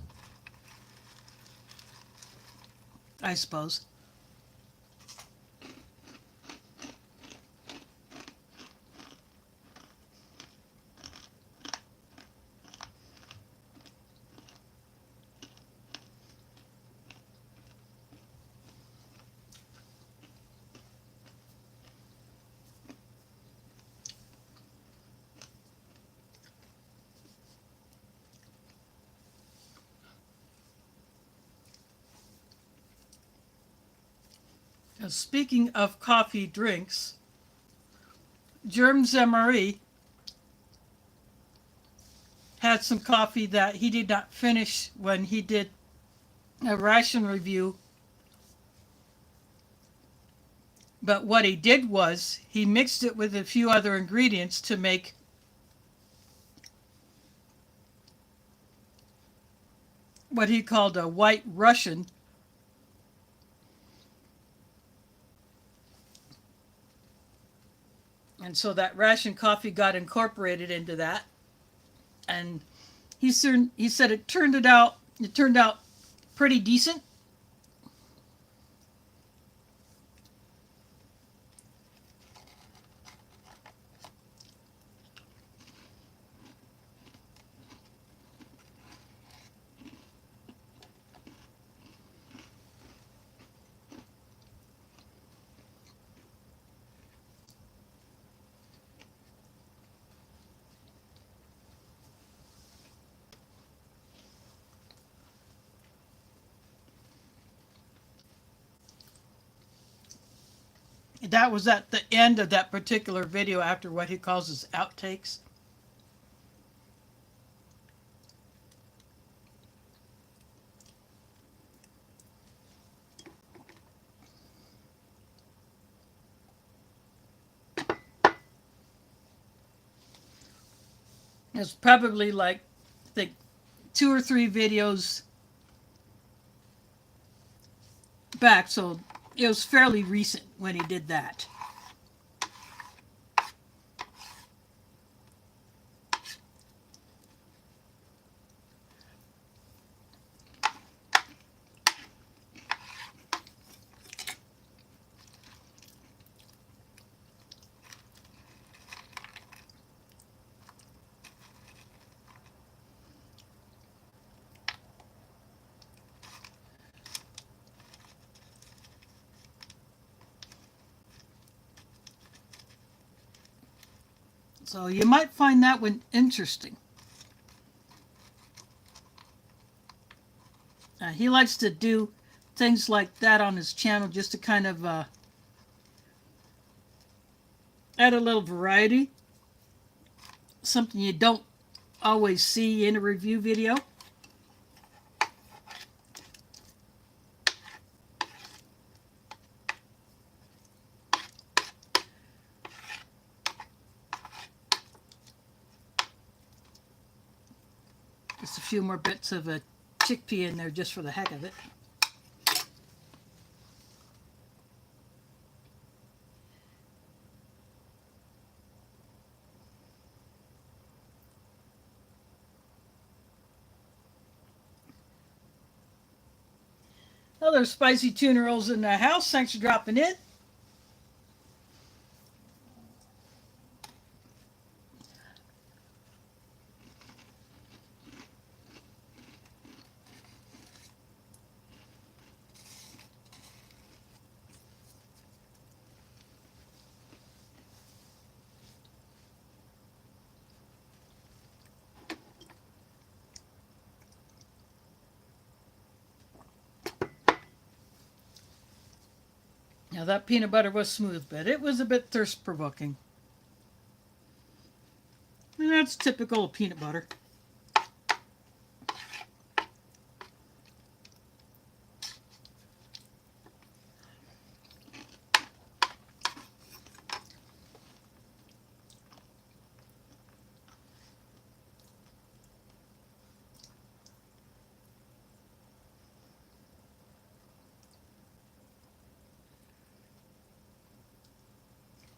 I suppose. Speaking of coffee drinks, XMRE had some coffee that he did not finish when he did a Ration review. But what he did was he mixed it with a few other ingredients to make what he called a white Russian. And so that Ration coffee got incorporated into that. And he said it turned out pretty decent. That was at the end of that particular video after what he calls his outtakes. It's probably like, I think, 2 or 3 videos back, so it was fairly recent when he did that. So you might find that one interesting. He likes to do things like that on his channel just to kind of add a little variety. Something you don't always see in a review video. Just a few more bits of a chickpea in there just for the heck of it. Oh, there's spicy tuna rolls in the house. Thanks for dropping in. Now that peanut butter was smooth, but it was a bit thirst-provoking. And that's typical of peanut butter.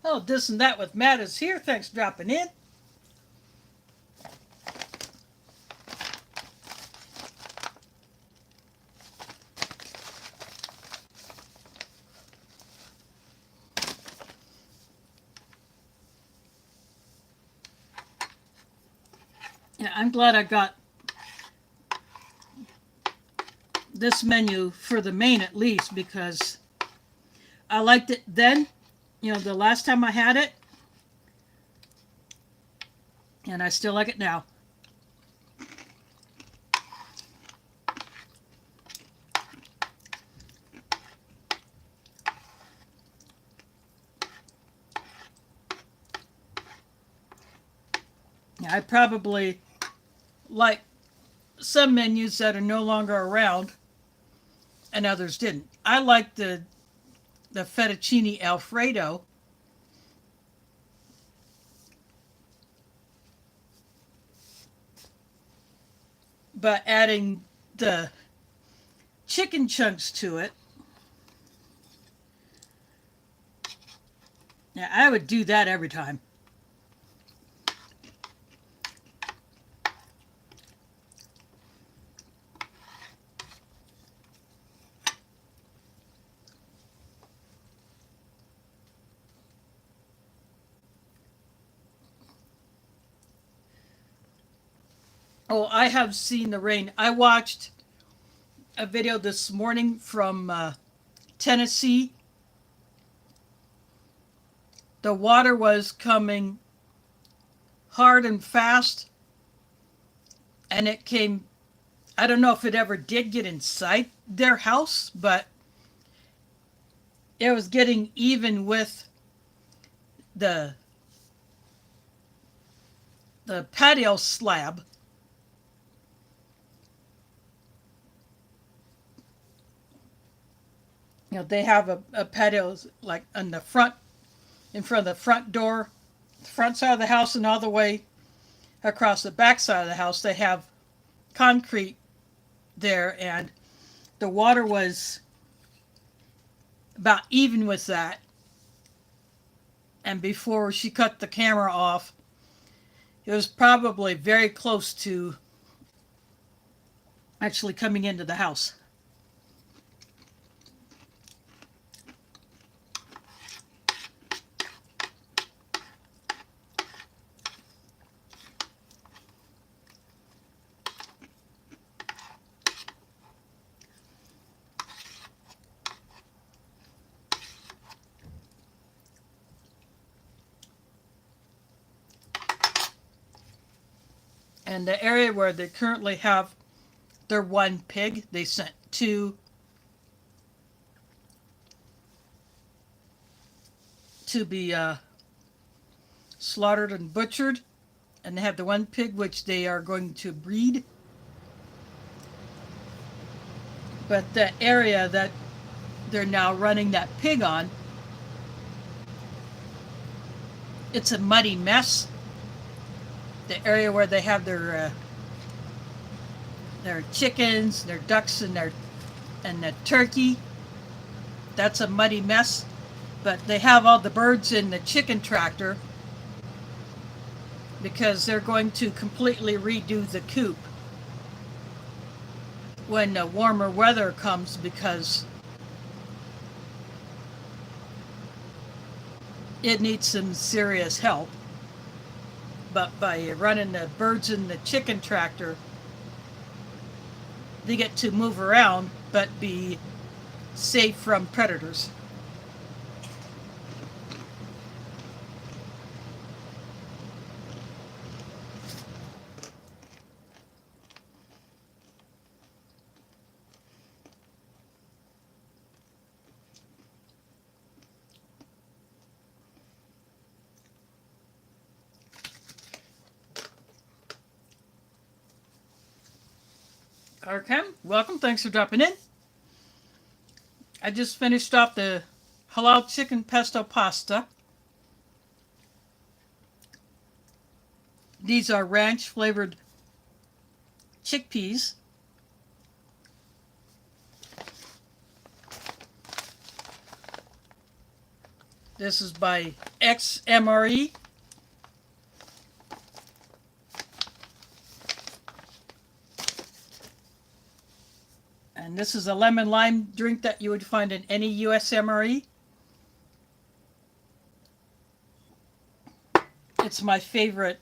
Oh, this and that with Matt is here. Thanks for dropping in. Yeah, I'm glad I got this menu for the main at least, because I liked it then, the last time I had it, and I still like it now. I probably like some menus that are no longer around and others didn't. I like the fettuccine Alfredo. But adding the chicken chunks to it, yeah, I would do that every time. Oh, I have seen the rain. I watched a video this morning from Tennessee. The water was coming hard and fast, and it came. I don't know if it ever did get inside their house, but it was getting even with the patio slab. You know, they have a patio like on the front, in front of the front door, the front side of the house, and all the way across the back side of the house. They have concrete there, and the water was about even with that. And before she cut the camera off, it was probably very close to actually coming into the house. And the area where they currently have their one pig, they sent two to be slaughtered and butchered. And they have the one pig which they are going to breed. But the area that they're now running that pig on, it's a muddy mess. The area where they have their chickens, their ducks, and the turkey, that's a muddy mess. But they have all the birds in the chicken tractor because they're going to completely redo the coop when the warmer weather comes, because it needs some serious help. But by running the birds in the chicken tractor, they get to move around but be safe from predators. Okay, welcome. Thanks for dropping in. I just finished off the halal chicken pesto pasta. These are ranch flavored chickpeas. This is by XMRE. And this is a lemon lime drink that you would find in any USMRE. It's my favorite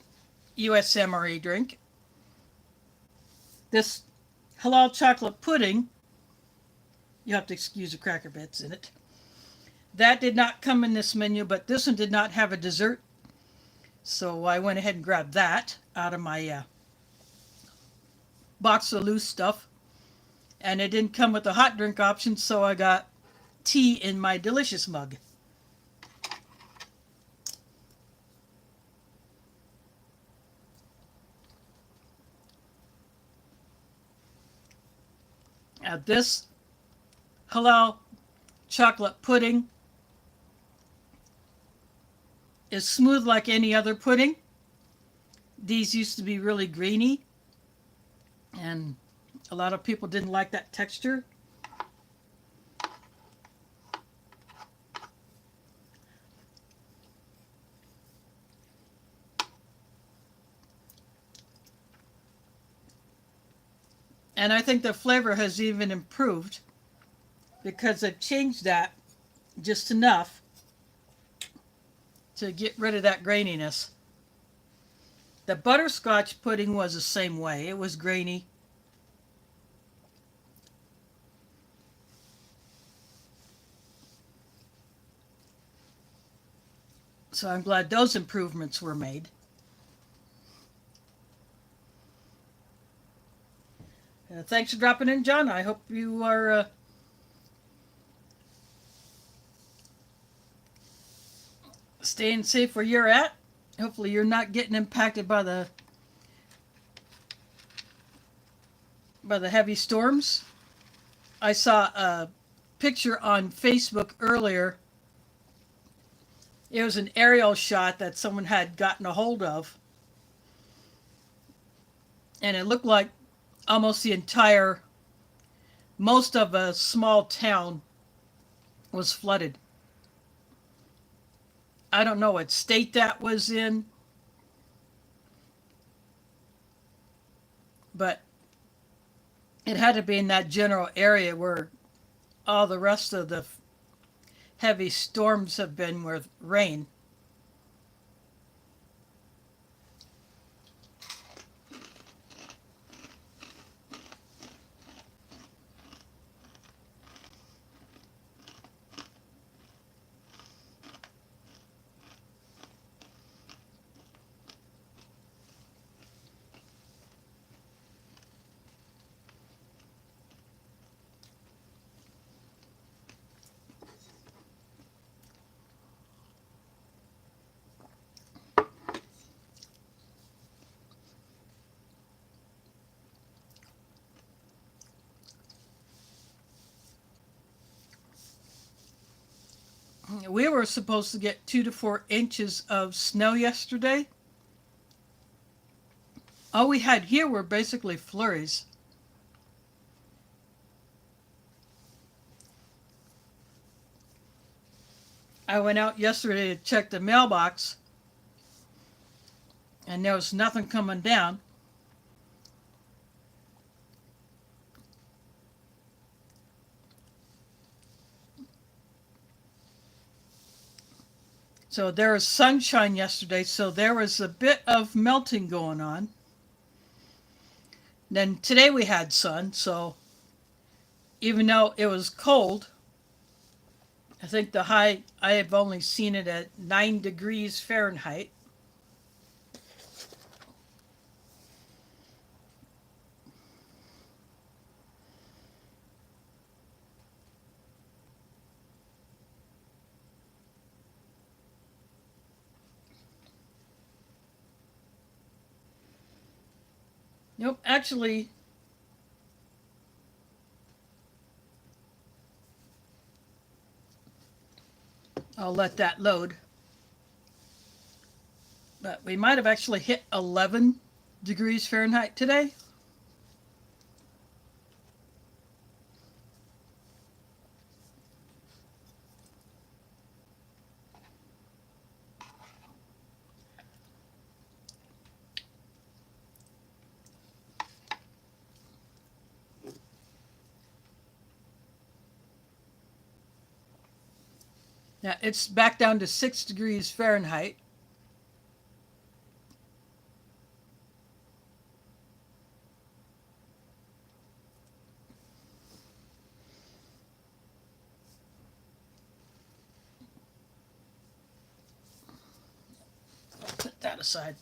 USMRE drink. This halal chocolate pudding, you have to excuse the cracker bits in it. That did not come in this menu, but this one did not have a dessert. So I went ahead and grabbed that out of my box of loose stuff. And it didn't come with a hot drink option, so I got tea in my delicious mug. This halal chocolate pudding is smooth like any other pudding. These used to be really greeny, and a lot of people didn't like that texture. And I think the flavor has even improved because they've changed that just enough to get rid of that graininess. The butterscotch pudding was the same way. It was grainy. So I'm glad those improvements were made. Thanks for dropping in, John. I hope you are staying safe where you're at. Hopefully you're not getting impacted by the heavy storms. I saw a picture on Facebook earlier. It was an aerial shot that someone had gotten a hold of. And it looked like almost most of a small town was flooded. I don't know what state that was in, but it had to be in that general area where all the rest of the heavy storms have been with rain. We were supposed to get 2 to 4 inches of snow yesterday. All we had here were basically flurries. I went out yesterday to check the mailbox, and there was nothing coming down. So there was sunshine yesterday, so there was a bit of melting going on. Then today we had sun, so even though it was cold, I think the high, I have only seen it at 9 degrees Fahrenheit. Nope, actually, I'll let that load. But we might have actually hit 11 degrees Fahrenheit today. Now it's back down to 6 degrees Fahrenheit. I'll put that aside.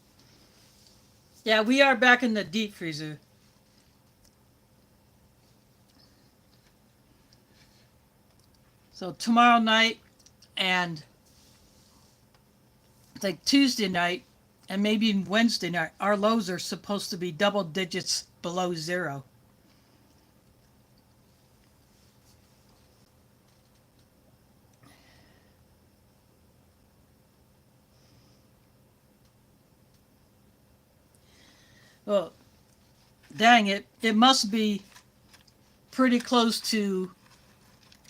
Yeah, we are back in the deep freezer. So tomorrow night and I think Tuesday night and maybe even Wednesday night, our lows are supposed to be double digits below zero. Well, dang it. It must be pretty close to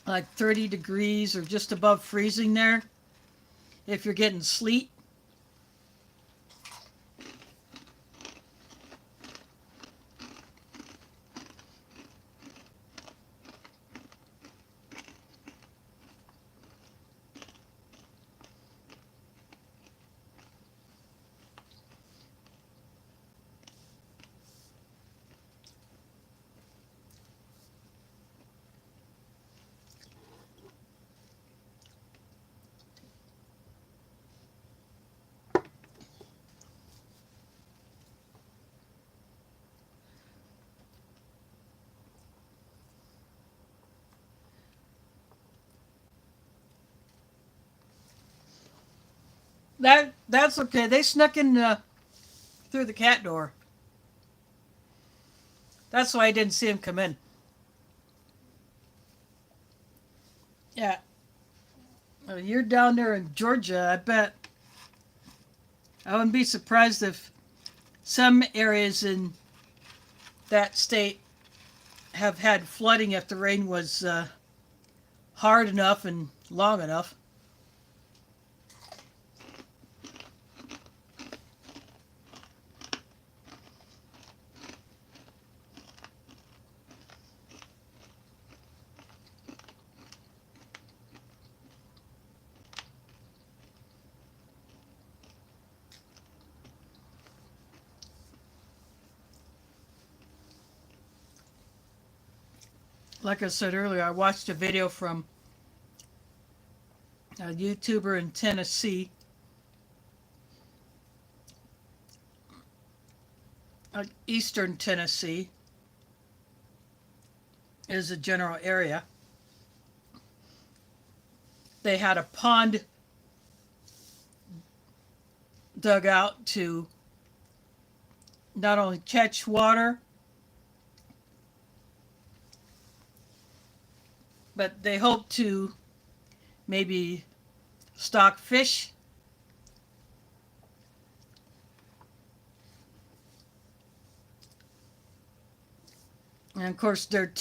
like 30 degrees or just above freezing there if you're getting sleet. That's okay. They snuck in through the cat door. That's why I didn't see him come in. Yeah, you're down there in Georgia. I bet I wouldn't be surprised if some areas in that state have had flooding if the rain was hard enough and long enough. Like I said earlier, I watched a video from a YouTuber in Tennessee, eastern Tennessee is a general area. They had a pond dug out to not only catch water, but they hope to maybe stock fish. And of course, they're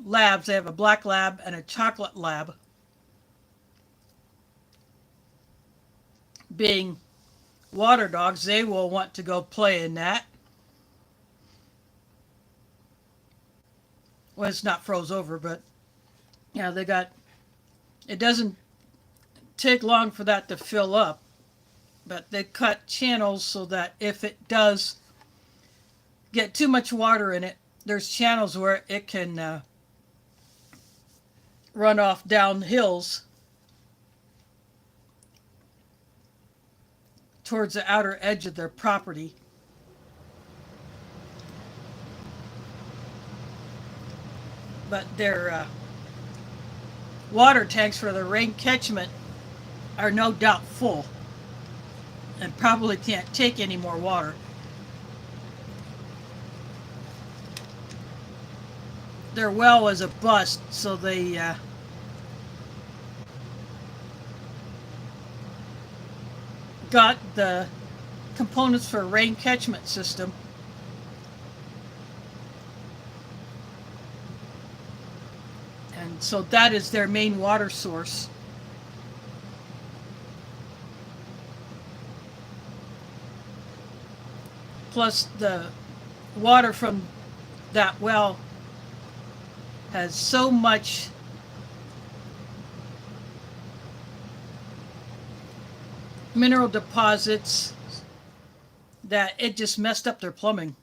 labs. They have a black lab and a chocolate lab. Being water dogs, they will want to go play in that when it's not froze over. But yeah, they got. It doesn't take long for that to fill up, but they cut channels so that if it does get too much water in it, there's channels where it can run off down hills towards the outer edge of their property. But their water tanks for the rain catchment are no doubt full and probably can't take any more water. Their well was a bust, so they got the components for a rain catchment system. And so that is their main water source. Plus the water from that well has so much mineral deposits that it just messed up their plumbing.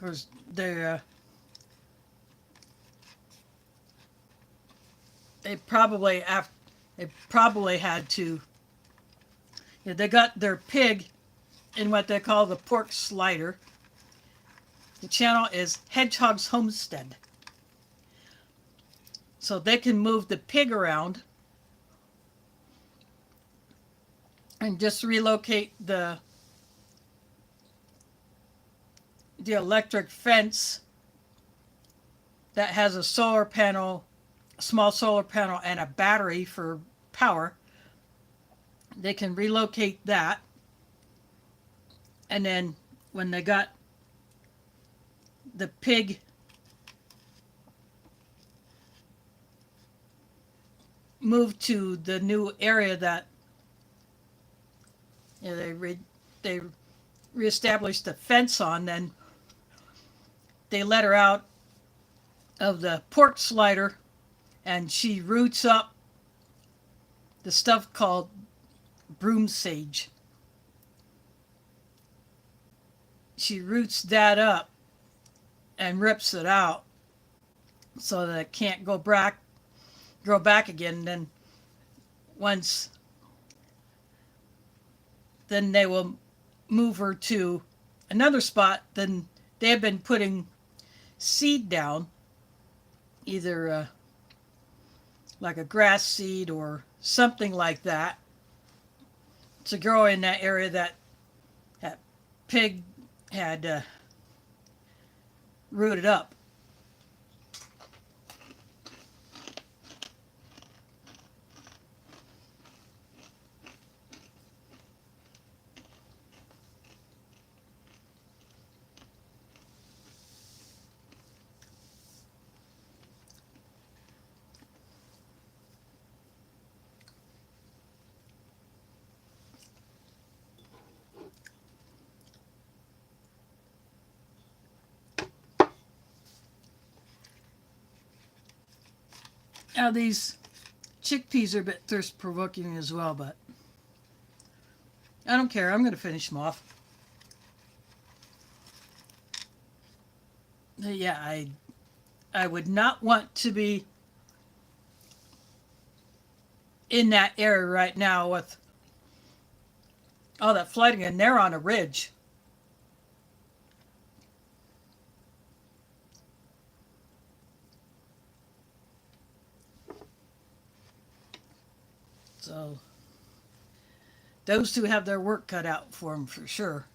course, they they probably they probably had to. They got their pig in what they call the pork slider. The channel is Hedgehog's Homestead. So they can move the pig around and just relocate the electric fence that has a solar panel, a small solar panel, and a battery for power. They can relocate that, and then when they got the pig moved to the new area that they reestablished the fence on, then they let her out of the pork slider, and she roots up the stuff called broom sage. She roots that up and rips it out so that it can't grow back again. Then once, then they will move her to another spot. Then they have been putting seed down, either like a grass seed or something like that, to grow in that area that pig had rooted up. Now these chickpeas are a bit thirst provoking as well, but I don't care. I'm going to finish them off. Yeah, I would not want to be in that area right now with all that flooding, and they're on a ridge. So those two have their work cut out for them for sure.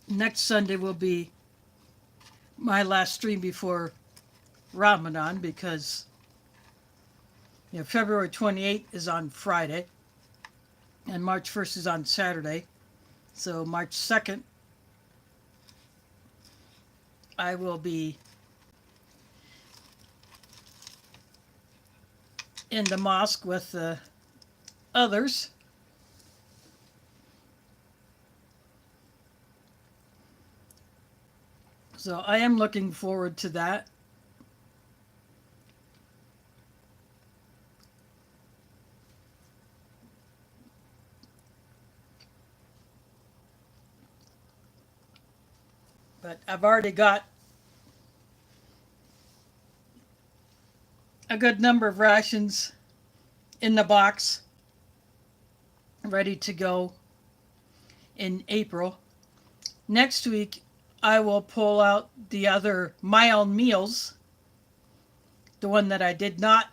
Next Sunday will be my last stream before Ramadan, because February 28th is on Friday and March 1st is on Saturday. So March 2nd I will be in the mosque with others. So I am looking forward to that. But I've already got a good number of rations in the box ready to go in April. Next week I will pull out the other My Own Meals, the one that I did not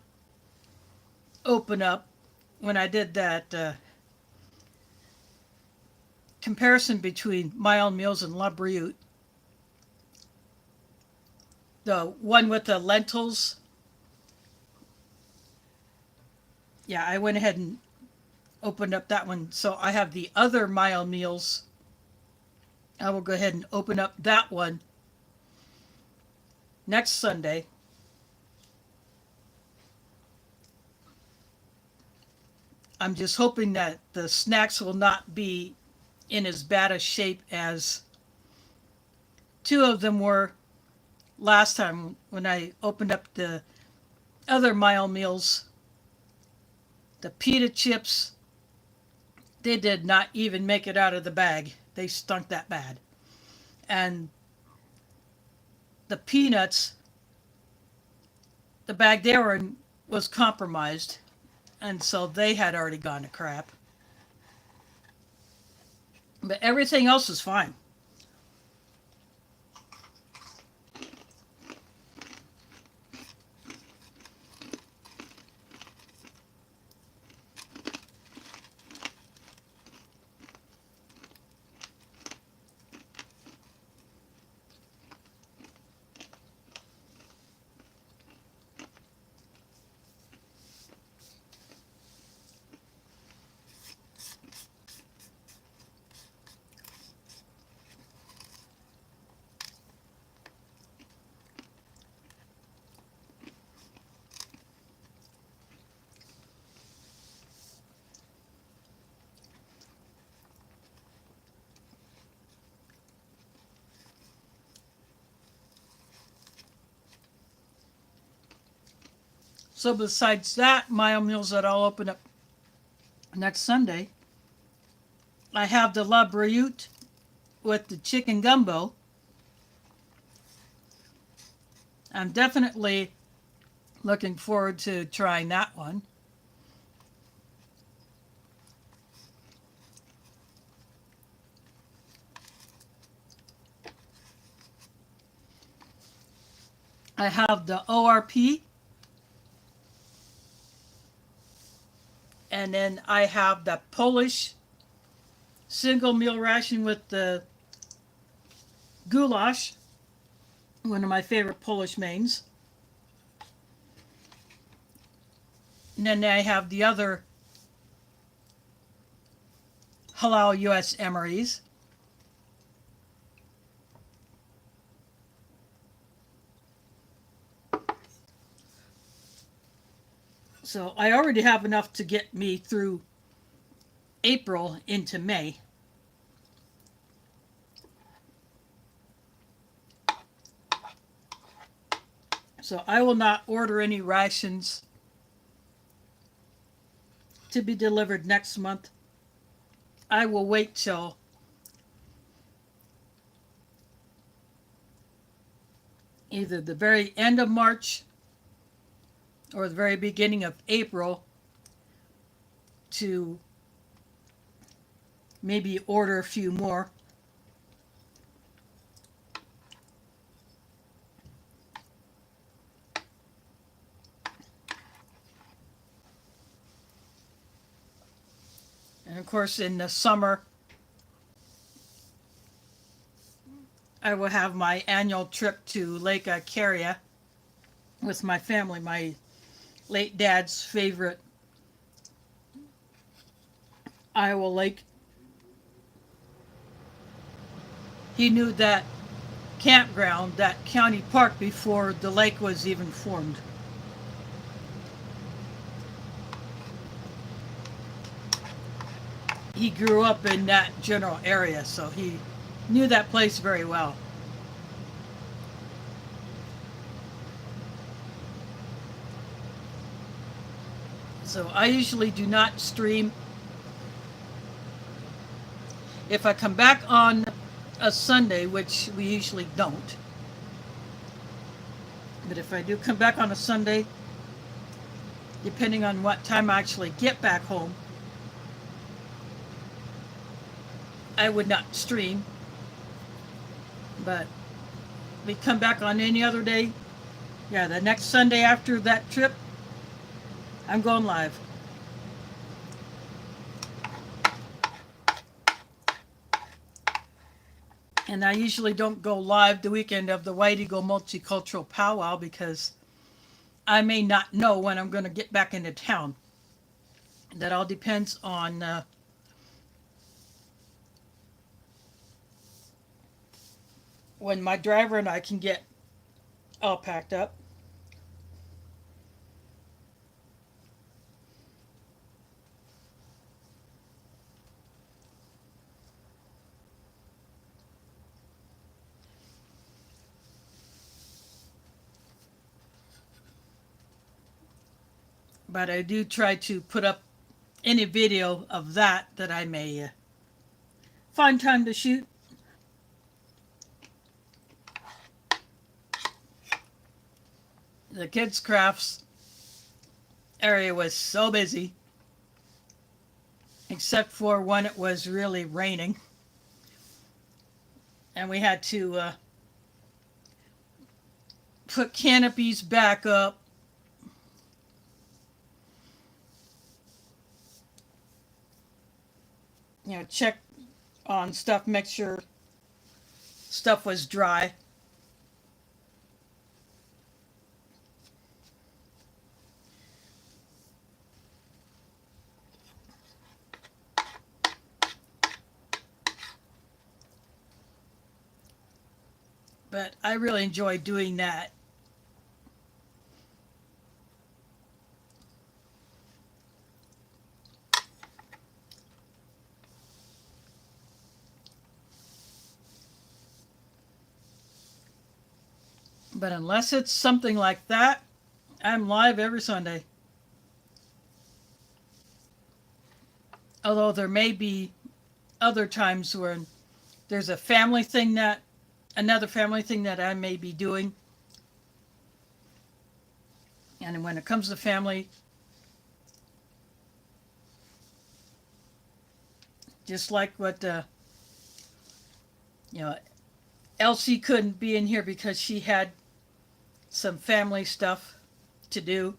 open up when I did that comparison between My Own Meals and La Brioute, the one with the lentils, yeah, I went ahead and opened up that one. So I have the other My Own Meals. I will go ahead and open up that one next Sunday. I'm just hoping that the snacks will not be in as bad a shape as two of them were last time when I opened up the other My Own Meals. The pita chips, they did not even make it out of the bag. They stunk that bad. And the peanuts, the bag they were in was compromised, and so they had already gone to crap. But everything else is fine. So besides that, My Own Meals that I'll open up next Sunday, I have the La Brioute with the chicken gumbo. I'm definitely looking forward to trying that one. I have the ORP, and then I have the Polish single meal ration with the goulash, one of my favorite Polish mains. And then I have the other Halal US MREs. So I already have enough to get me through April into May. So I will not order any rations to be delivered next month. I will wait till either the very end of March or the very beginning of April to maybe order a few more. And of course, in the summer, I will have my annual trip to Lake Icaria with my family, my late dad's favorite Iowa lake. He knew that campground, that county park, before the lake was even formed. He grew up in that general area, so he knew that place very well. So I usually do not stream. If I come back on a Sunday, which we usually don't, but if I do come back on a Sunday, depending on what time I actually get back home, I would not stream. But we come back on any other day, yeah, the next Sunday after that trip, I'm going live. And I usually don't go live the weekend of the White Eagle Multicultural Powwow because I may not know when I'm going to get back into town. That all depends on when my driver and I can get all packed up. But I do try to put up any video of that I may find time to shoot. The kids' crafts area was so busy, except for when it was really raining. And we had to put canopies back up. Check on stuff, make sure stuff was dry. But I really enjoy doing that. But unless it's something like that, I'm live every Sunday. Although there may be other times when there's another family thing that I may be doing. And when it comes to family, just like what, Elsie couldn't be in here because she had some family stuff to do.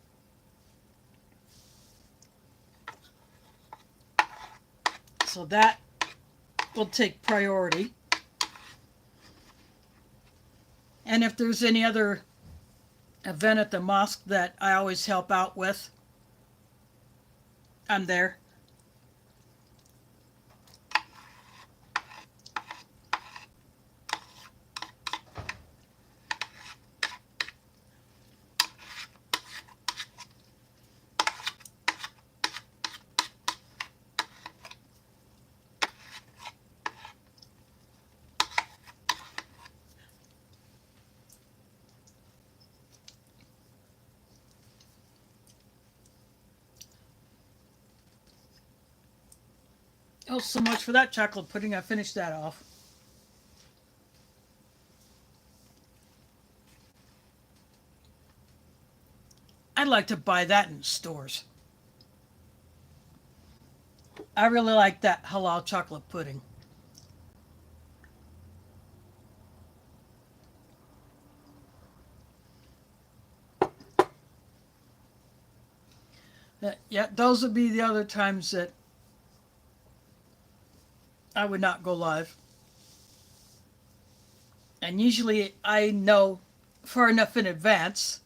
So that will take priority. And if there's any other event at the mosque that I always help out with, I'm there. Oh, so much for that chocolate pudding. I finished that off. I'd like to buy that in stores. I really like that halal chocolate pudding. Yeah, those would be the other times that I would not go live. And usually I know far enough in advance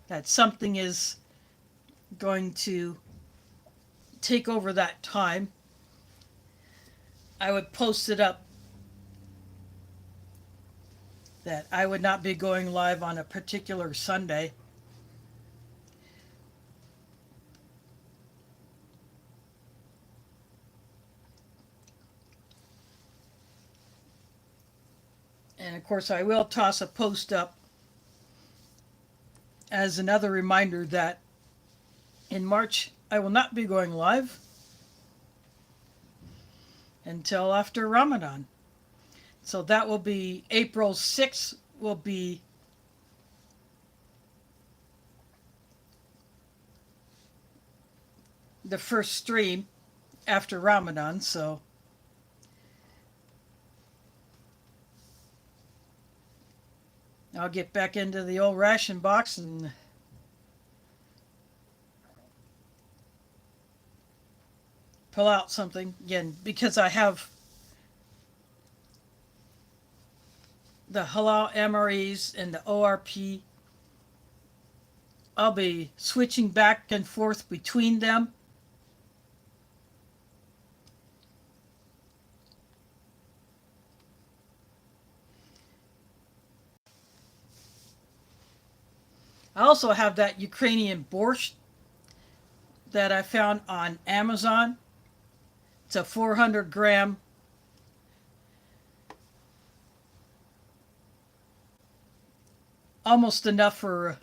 that something is going to take over that time. I would post it up that I would not be going live on a particular Sunday. And of course, I will toss a post up as another reminder that in March I will not be going live until after Ramadan. So that will be April 6th, will be the first stream after Ramadan. So I'll get back into the old ration box and pull out something again, because I have the Halal MREs and the ORP. I'll be switching back and forth between them. I also have that Ukrainian borscht that I found on Amazon. It's a 400 gram. Almost enough for, if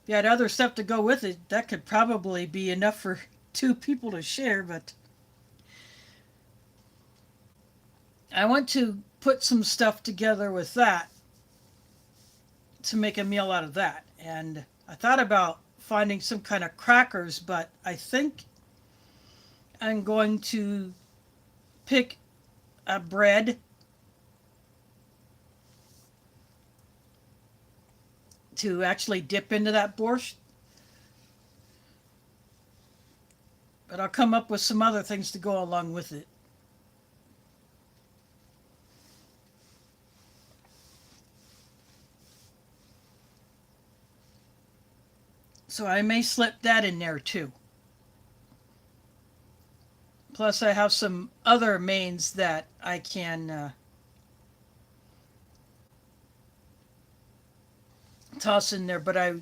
you had other stuff to go with it, that could probably be enough for 2 people to share, but I want to put some stuff together with that to make a meal out of that. And I thought about finding some kind of crackers, but I think I'm going to pick a bread to actually dip into that borscht. But I'll come up with some other things to go along with it. So I may slip that in there too. Plus I have some other mains that I can toss in there, but I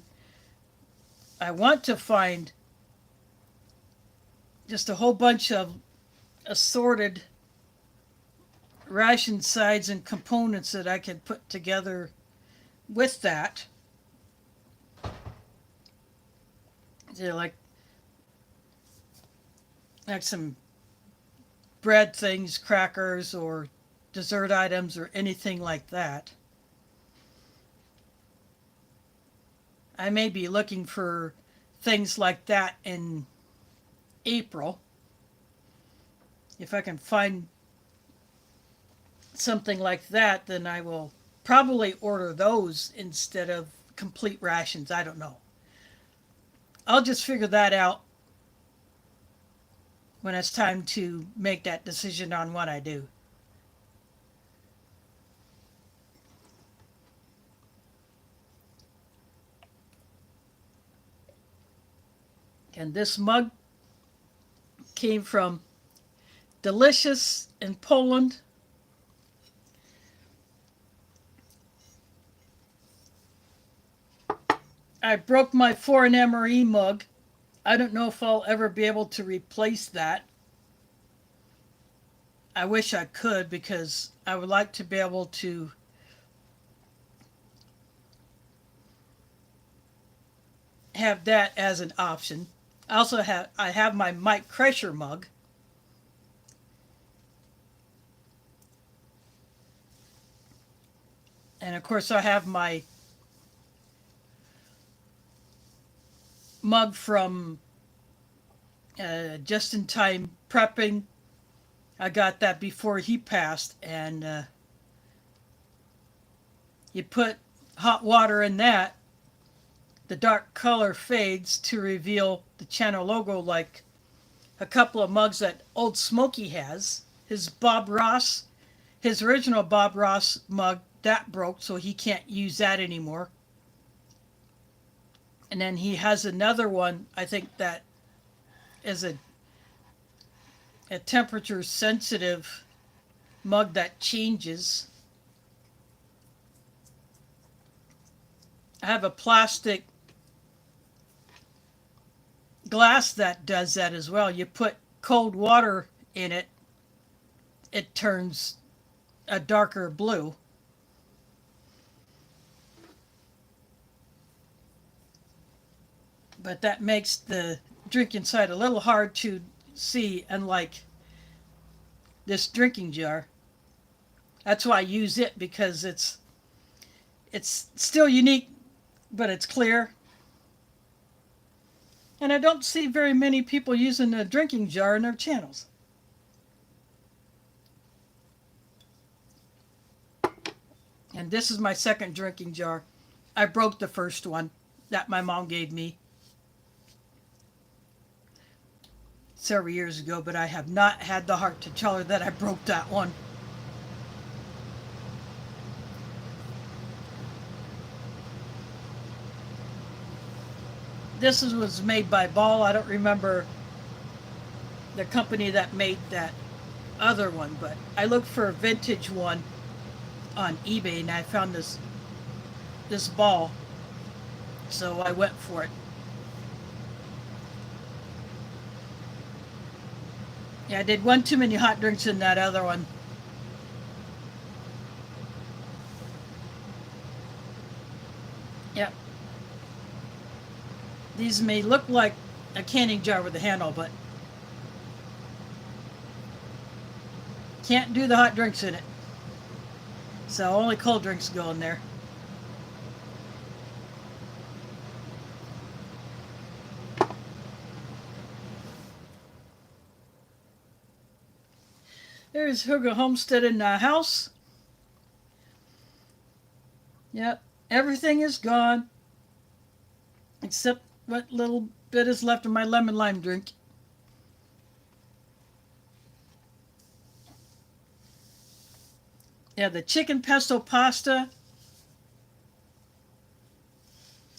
want to find just a whole bunch of assorted ration sides and components that I can put together with that. Yeah, like some bread things, crackers, or dessert items, or anything like that. I may be looking for things like that in April. If I can find something like that, then I will probably order those instead of complete rations. I don't know. I'll just figure that out when it's time to make that decision on what I do. And this mug came from Delicious in Poland. I broke my foreign MRE mug. I don't know if I'll ever be able to replace that. I wish I could, because I would like to be able to have that as an option. I have my Mike Kreischer mug. And of course I have my mug from Just in Time Prepping. I got that before he passed, and you put hot water in that, the dark color fades to reveal the channel logo, like a couple of mugs that Old Smoky has. His original Bob Ross mug, that broke, so he can't use that anymore. And then he has another one, I think, that is a temperature sensitive mug that changes. I have a plastic glass that does that as well. You put cold water in it, it turns a darker blue. But that makes the drink inside a little hard to see, unlike this drinking jar. That's why I use it, because it's still unique, but it's clear. And I don't see very many people using a drinking jar in their channels. And this is my second drinking jar. I broke the first one that my mom gave me several years ago, but I have not had the heart to tell her that I broke that one. This was made by Ball. I don't remember the company that made that other one, but I looked for a vintage one on eBay and I found this Ball, so I went for it. Yeah, I did one too many hot drinks in that other one. Yep. These may look like a canning jar with a handle, but can't do the hot drinks in it. So only cold drinks go in there. There's Hugo Homestead in the house. Yep, everything is gone except what little bit is left of my lemon lime drink. Yeah, the chicken pesto pasta.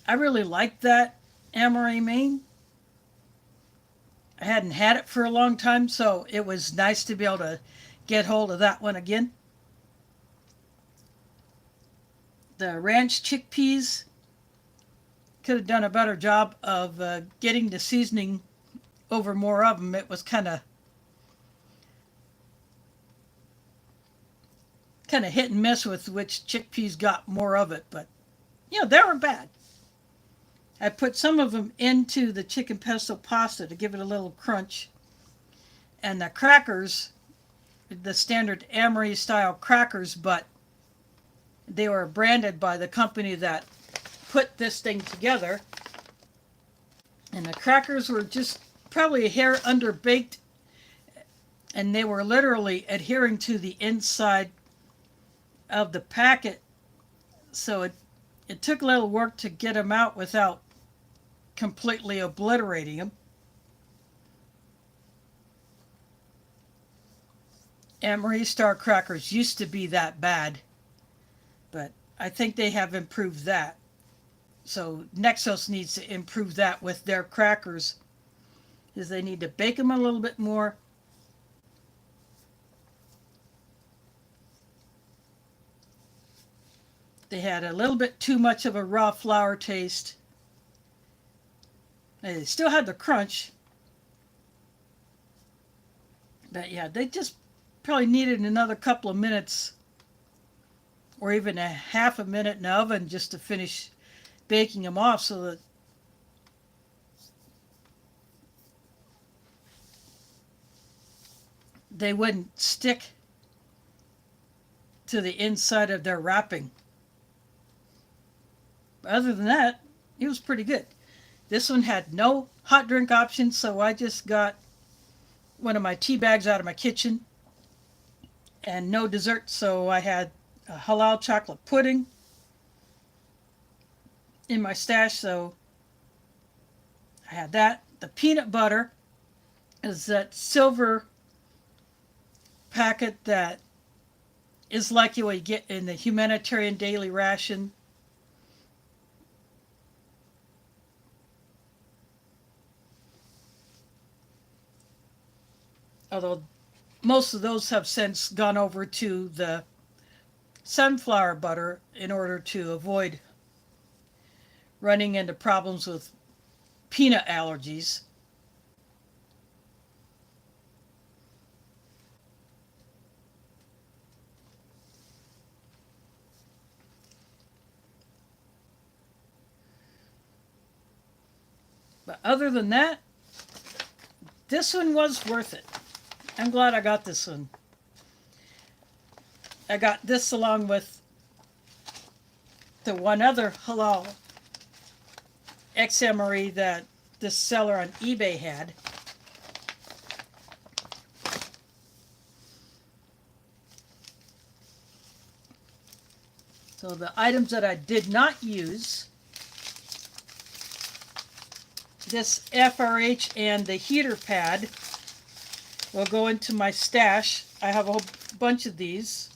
I really like that XMRE Maine. I hadn't had it for a long time, so it was nice to be able to get hold of that one again. The ranch chickpeas, could have done a better job of getting the seasoning over more of them. It was kind of hit and miss with which chickpeas got more of it, but they were bad. I put some of them into the chicken pesto pasta to give it a little crunch, and the crackers, the standard XMRE style crackers, but they were branded by the company that put this thing together, and the crackers were just probably a hair underbaked, and they were literally adhering to the inside of the packet, so it took a little work to get them out without completely obliterating them. XMRE Star crackers used to be that bad, but I think they have improved that. So Nexos needs to improve that with their crackers, is they need to bake them a little bit more. They had a little bit too much of a raw flour taste. They still had the crunch, but yeah, they just probably needed another couple of minutes or even a half a minute in the oven just to finish baking them off, so that they wouldn't stick to the inside of their wrapping. But other than that, it was pretty good. This one had no hot drink option, so I just got one of my tea bags out of my kitchen, and no dessert, so I had a halal chocolate pudding in my stash, so I had that. The peanut butter is that silver packet that is like what you get in the humanitarian daily ration. Although most of those have since gone over to the sunflower butter in order to avoid running into problems with peanut allergies. But other than that, this one was worth it. I'm glad I got this one. I got this along with the one other halal XMRE that this seller on eBay had. So the items that I did not use, this FRH and the heater pad will go into my stash. I have a whole bunch of these.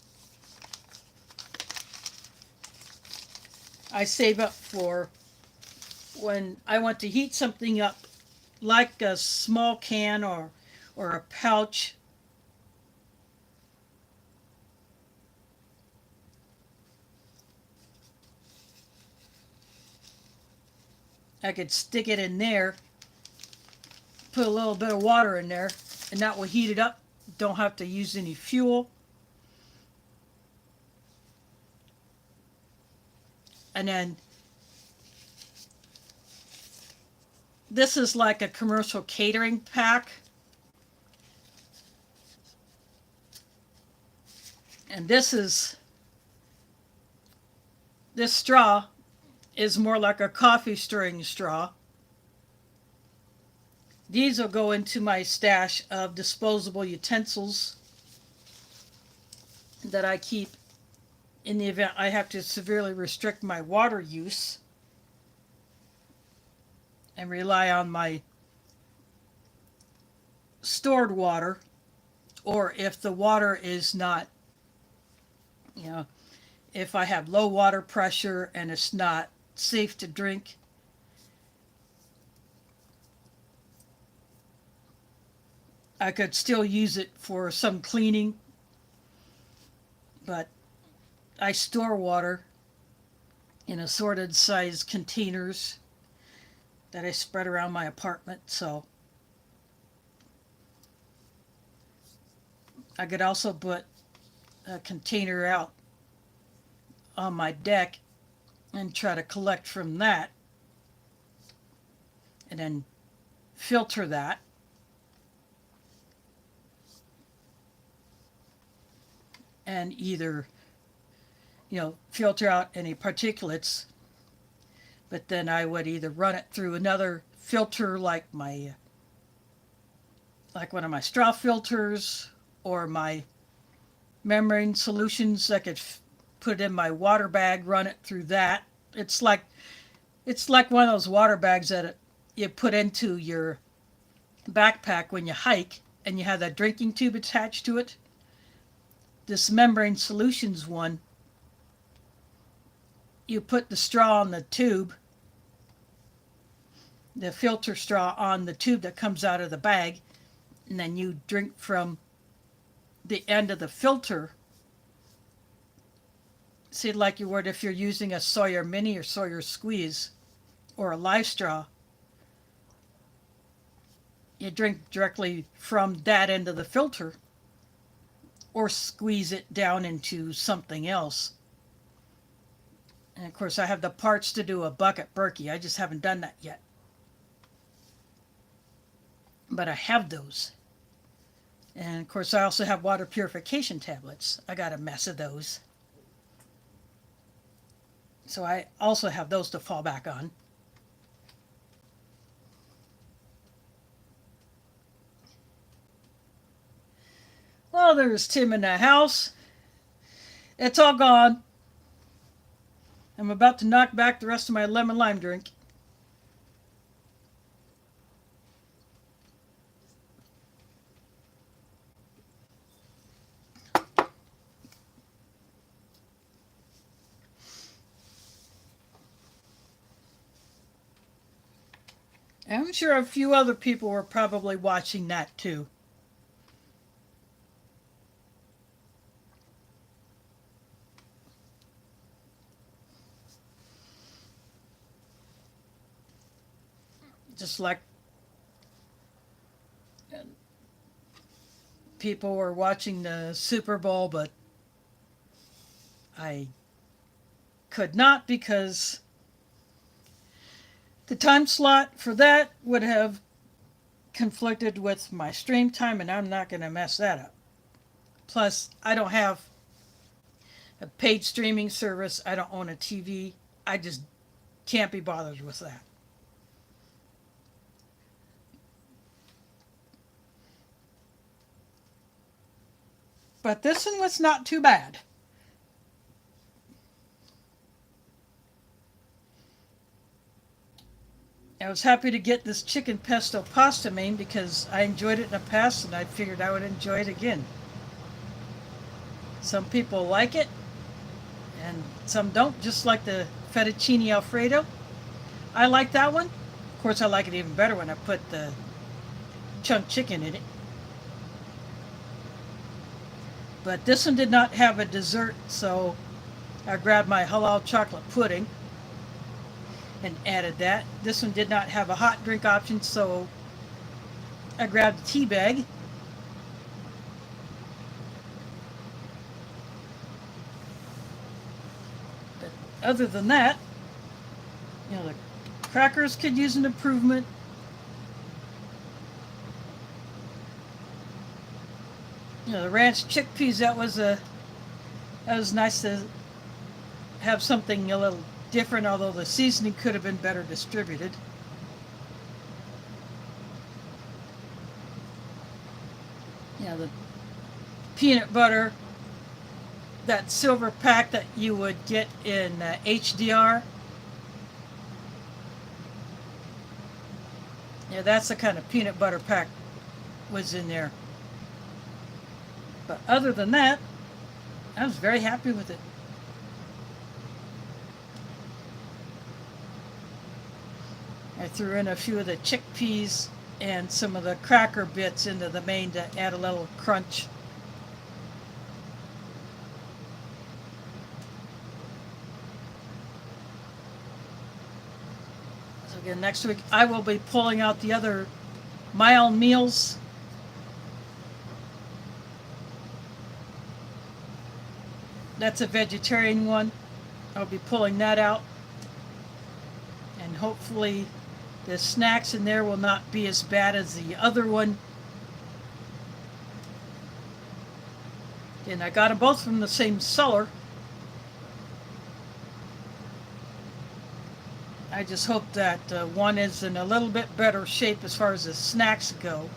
I save up for when I want to heat something up, like a small can or a pouch, I could stick it in there, put a little bit of water in there, and that will heat it up. Don't have to use any fuel. And then this is like a commercial catering pack. And this straw is more like a coffee stirring straw. These will go into my stash of disposable utensils that I keep in the event I have to severely restrict my water use and rely on my stored water, or if the water is not, you know, if I have low water pressure and it's not safe to drink. I could still use it for some cleaning, but I store water in assorted size containers that I spread around my apartment, so I could also put a container out on my deck and try to collect from that and then filter that. And either, filter out any particulates, but then I would either run it through another filter like one of my straw filters, or my membrane solutions. I could put it in my water bag, run it through that. It's like one of those water bags that you put into your backpack when you hike and you have that drinking tube attached to it. This membrane solutions one, you put the straw on the tube, the filter straw on the tube that comes out of the bag, and then you drink from the end of the filter. See, like you would if you're using a Sawyer Mini or Sawyer Squeeze or a Live Straw. You drink directly from that end of the filter, or squeeze it down into something else. And of course, I have the parts to do a bucket Berkey. I just haven't done that yet. But I have those. And of course, I also have water purification tablets. I got a mess of those. So I also have those to fall back on. Well, there's Tim in the house. It's all gone. I'm about to knock back the rest of my lemon lime drink. I'm sure a few other people were probably watching that too. Just like people were watching the Super Bowl, but I could not because the time slot for that would have conflicted with my stream time, and I'm not going to mess that up. Plus, I don't have a paid streaming service. I don't own a TV. I just can't be bothered with that. But this one was not too bad. I was happy to get this chicken pesto pasta made because I enjoyed it in the past and I figured I would enjoy it again. Some people like it and some don't, just like the fettuccine alfredo. I like that one. Of course, I like it even better when I put the chunk chicken in it. But this one did not have a dessert, so I grabbed my halal chocolate pudding and added that. This one did not have a hot drink option, so I grabbed a tea bag. But other than that, the crackers could use an improvement. The ranch chickpeas, that was nice to have something a little different, although the seasoning could have been better distributed. The peanut butter, that silver pack that you would get in HDR. That's the kind of peanut butter pack was in there. But other than that, I was very happy with it. I threw in a few of the chickpeas and some of the cracker bits into the main to add a little crunch. So again, next week I will be pulling out the other mild meals. That's a vegetarian one. I'll be pulling that out. And hopefully the snacks in there will not be as bad as the other one. And I got them both from the same seller. I just hope that one is in a little bit better shape as far as the snacks go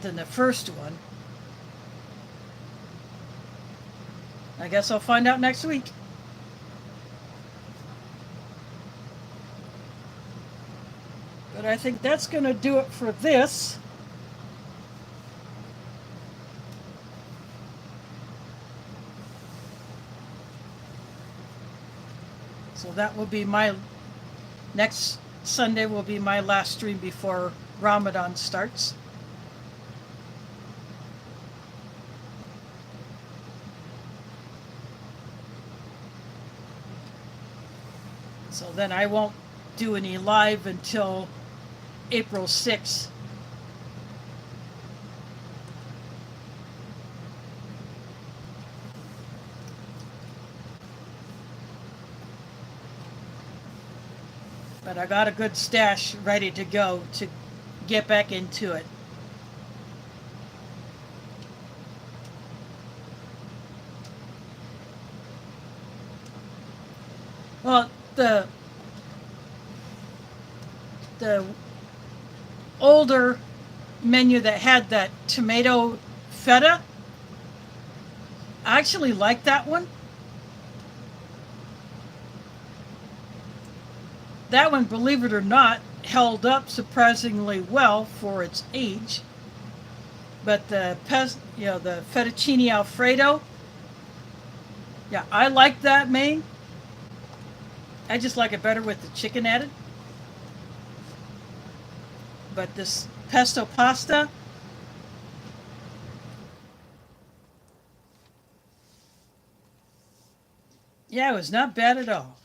than the first one. I guess I'll find out next week. But I think that's going to do it for this. So that will be next Sunday will be my last stream before Ramadan starts. So then I won't do any live until April 6th. But I got a good stash ready to go to get back into it. Well, the older menu that had that tomato feta, I actually like that one. That one, believe it or not, held up surprisingly well for its age. But the fettuccine alfredo, yeah, I like that main. I just like it better with the chicken added. But this pesto pasta, yeah, it was not bad at all.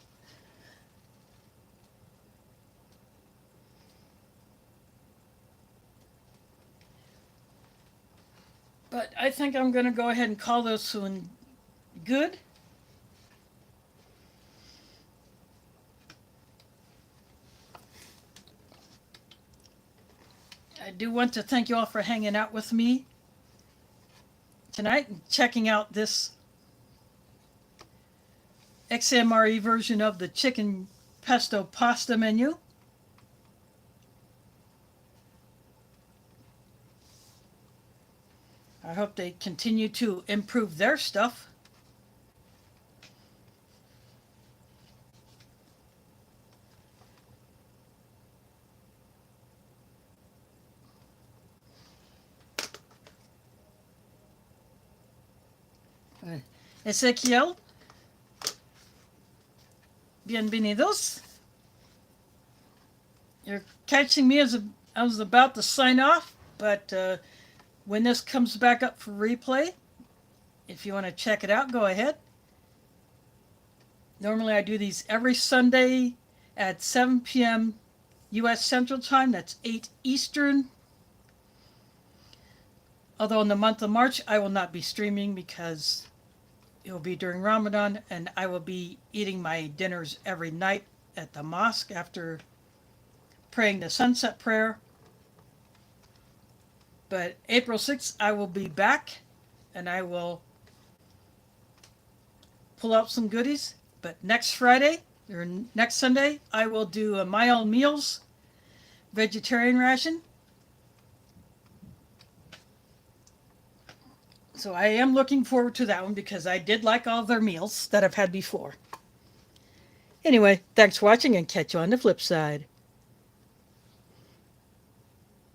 But I think I'm going to go ahead and call this one good. I do want to thank you all for hanging out with me tonight and checking out this XMRE version of the chicken pesto pasta menu. I hope they continue to improve their stuff. Ezekiel, Bienvenidos. You're catching me as I was about to sign off, but when this comes back up for replay, if you want to check it out, go ahead. Normally I do these every Sunday at 7 p.m. U.S. Central Time. That's 8 Eastern. Although in the month of March I will not be streaming because it will be during Ramadan, and I will be eating my dinners every night at the mosque after praying the sunset prayer. But April 6th, I will be back, and I will pull out some goodies. But next Friday, or next Sunday, I will do a My Own Meals vegetarian ration. So I am looking forward to that one because I did like all their meals that I've had before. Anyway, thanks for watching and catch you on the flip side.